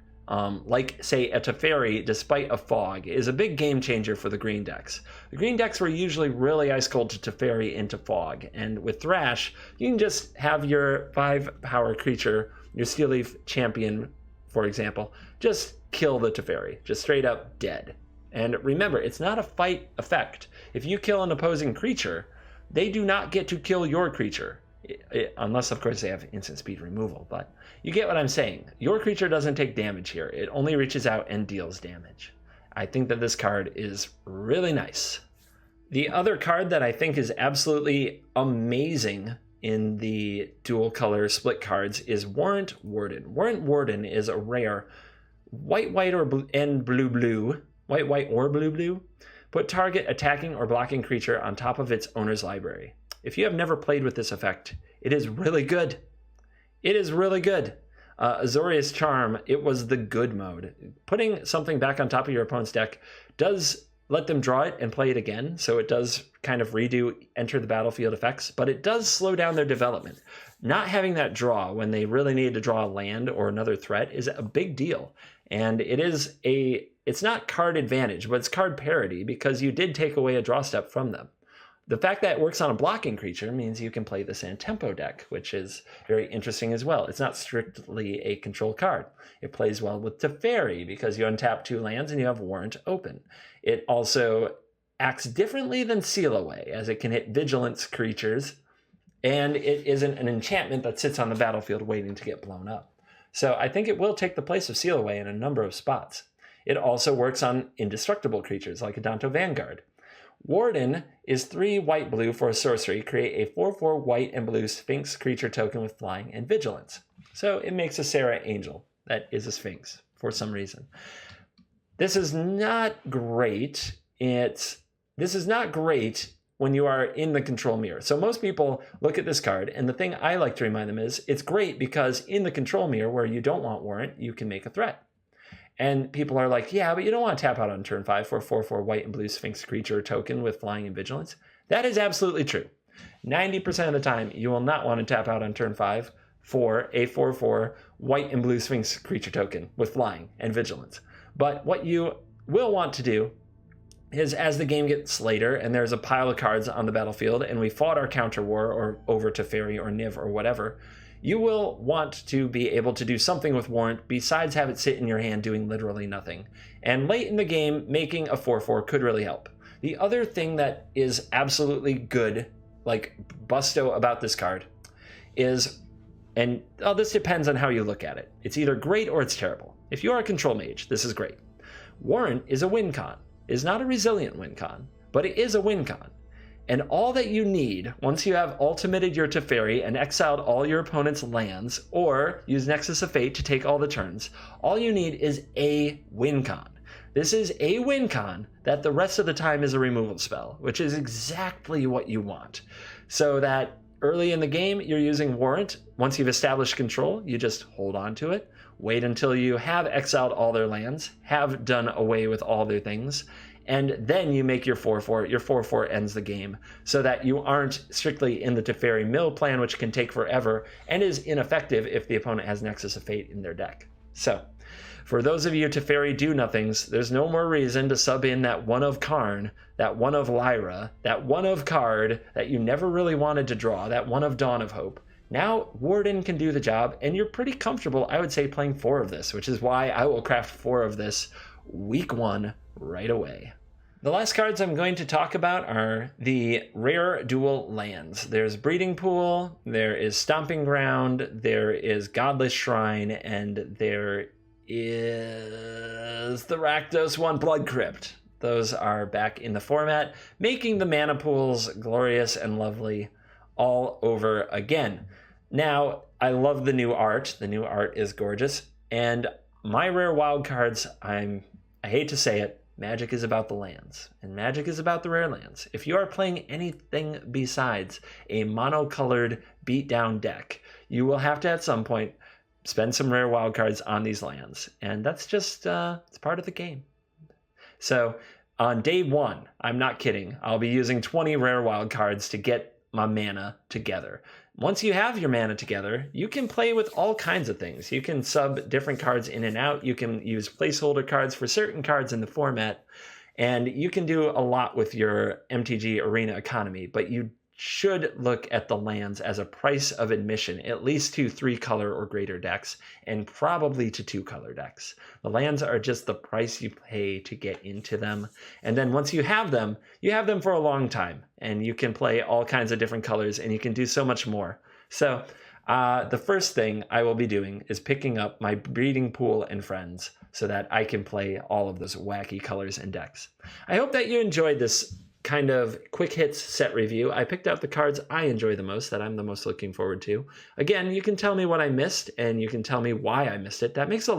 like, say, a Teferi, despite a Fog, is a big game changer for the green decks. The green decks were usually really ice cold to Teferi into Fog, and with Thrash, you can just have your 5-power creature, your Steel Leaf Champion, for example, just kill the Teferi, just straight up dead. And remember, it's not a fight effect. If you kill an opposing creature, they do not get to kill your creature, unless, of course, they have instant speed removal. But you get what I'm saying. Your creature doesn't take damage here. It only reaches out and deals damage. I think that this card is really nice. The other card that I think is absolutely amazing in the dual color split cards is Warrant Warden. Warrant Warden is a rare white or blue and blue, white or blue. Put target attacking or blocking creature on top of its owner's library. If you have never played with this effect, it is really good. It is really good. Azorius Charm, it was the good mode. Putting something back on top of your opponent's deck does let them draw it and play it again, so it does kind of redo enter the battlefield effects, but it does slow down their development. Not having that draw when they really need to draw a land or another threat is a big deal, and it's not card advantage, but it's card parity because you did take away a draw step from them. The fact that it works on a blocking creature means you can play this in a tempo deck, which is very interesting as well. It's not strictly a control card. It plays well with Teferi because you untap 2 lands and you have Warrant open. It also acts differently than Seal Away, as it can hit Vigilance creatures, and it isn't an enchantment that sits on the battlefield waiting to get blown up. So I think it will take the place of Seal Away in a number of spots. It also works on indestructible creatures like Adanto Vanguard. Warden is 3 white-blue for a sorcery. Create a 4/4 white and blue Sphinx creature token with flying and vigilance. So it makes a Serra Angel that is a Sphinx for some reason. This is not great. This is not great when you are in the control mirror. So most people look at this card, and the thing I like to remind them is it's great because in the control mirror where you don't want Warrant, you can make a threat. And people are like, yeah, but you don't want to tap out on turn 5 for a 4/4 white and blue Sphinx creature token with flying and vigilance. That is absolutely true. 90% of the time, you will not want to tap out on turn 5 for a 4/4 white and blue Sphinx creature token with flying and vigilance. But what you will want to do is, as the game gets later and there's a pile of cards on the battlefield and we fought our counter war or over Teferi or Niv or whatever, you will want to be able to do something with Warrant besides have it sit in your hand doing literally nothing. And late in the game, making a 4/4 could really help. The other thing that is absolutely good, like busto about this card, is, and this depends on how you look at it. It's either great or it's terrible. If you are a control mage, this is great. Warrant is a win con. It is not a resilient win con, but it is a win con. And all that you need, once you have ultimated your Teferi and exiled all your opponent's lands, or use Nexus of Fate to take all the turns, all you need is a win con. This is a win con that the rest of the time is a removal spell, which is exactly what you want. So that early in the game, you're using Warrant. Once you've established control, you just hold on to it. Wait until you have exiled all their lands, have done away with all their things, and then you make your 4/4. Your 4/4 ends the game so that you aren't strictly in the Teferi mill plan, which can take forever and is ineffective if the opponent has Nexus of Fate in their deck. So for those of you Teferi do-nothings, there's no more reason to sub in that one of Karn, that one of Lyra, that one of card that you never really wanted to draw, that one of Dawn of Hope. Now Warden can do the job, and you're pretty comfortable, I would say, playing 4 of this, which is why I will craft 4 of this week 1 right away. The last cards I'm going to talk about are the rare dual lands. There's Breeding Pool, there is Stomping Ground, there is Godless Shrine, and there is the Rakdos 1 Blood Crypt. Those are back in the format, making the mana pools glorious and lovely all over again. Now, I love the new art. The new art is gorgeous. And my rare wild cards, I hate to say it, Magic is about the lands, and Magic is about the rare lands. If you are playing anything besides a monocolored beatdown deck, you will have to at some point spend some rare wild cards on these lands, and that's just it's part of the game. So on day 1, I'm not kidding, I'll be using 20 rare wild cards to get my mana together. Once you have your mana together, you can play with all kinds of things. You can sub different cards in and out. You can use placeholder cards for certain cards in the format. And you can do a lot with your MTG arena economy. But you should look at the lands as a price of admission, at least to 3-color or greater decks, and probably to 2-color decks. The lands are just the price you pay to get into them. And then once you have them for a long time, and you can play all kinds of different colors, and you can do so much more. So the first thing I will be doing is picking up my Breeding Pool and Friends so that I can play all of those wacky colors and decks. I hope that you enjoyed this kind of quick hits set review. I picked out the cards I enjoy the most, that I'm the most looking forward to. Again, you can tell me what I missed, and you can tell me why I missed it. That makes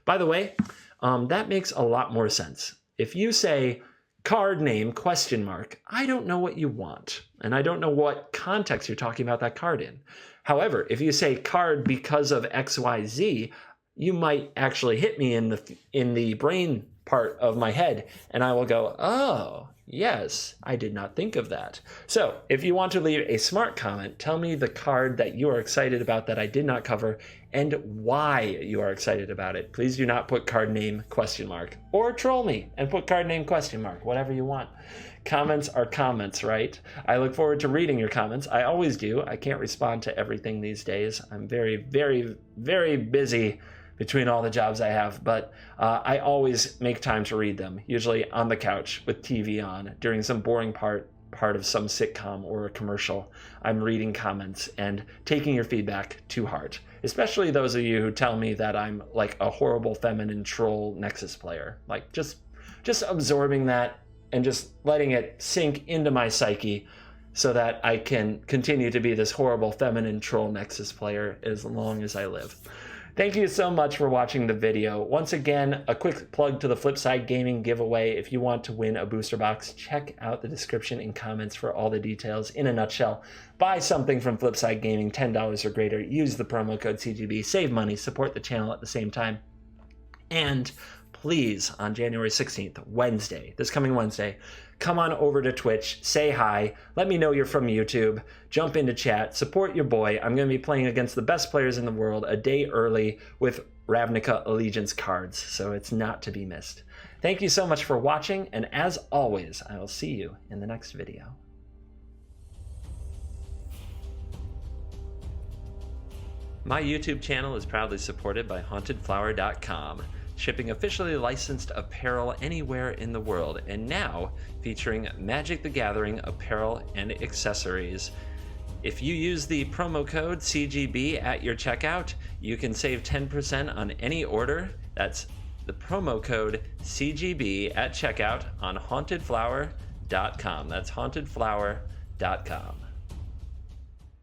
by the way, that makes a lot more sense. If you say, card name ? I don't know what you want, and I don't know what context you're talking about that card in. However, if you say card because of XYZ, you might actually hit me in the brain part of my head, and I will go, oh, yes, I did not think of that. So if you want to leave a smart comment, tell me the card that you are excited about that I did not cover and why you are excited about it. Please do not put card name ? Or troll me and put card name ? Whatever you want. Comments are comments, right? I look forward to reading your comments. I always do. I can't respond to everything these days. I'm very, very, very busy between all the jobs I have, but I always make time to read them, usually on the couch with TV on during some boring part of some sitcom or a commercial. I'm reading comments and taking your feedback to heart, especially those of you who tell me that I'm like a horrible feminine troll Nexus player. Like just absorbing that and just letting it sink into my psyche so that I can continue to be this horrible feminine troll Nexus player as long as I live. Thank you so much for watching the video. Once again, a quick plug to the Flipside Gaming giveaway. If you want to win a booster box, check out the description and comments for all the details. In a nutshell, buy something from Flipside Gaming, $10 or greater. Use the promo code CGB. Save money, support the channel at the same time. And please, on January 16th, Wednesday, this coming Wednesday, come on over to Twitch, say hi, let me know you're from YouTube, jump into chat, support your boy. I'm going to be playing against the best players in the world a day early with Ravnica Allegiance cards, so it's not to be missed. Thank you so much for watching, and as always, I will see you in the next video. My YouTube channel is proudly supported by HauntedFlower.com. Shipping officially licensed apparel anywhere in the world, and now featuring Magic the Gathering apparel and accessories. If you use the promo code CGB at your checkout, you can save 10% on any order. That's the promo code CGB at checkout on HauntedFlower.com. That's HauntedFlower.com.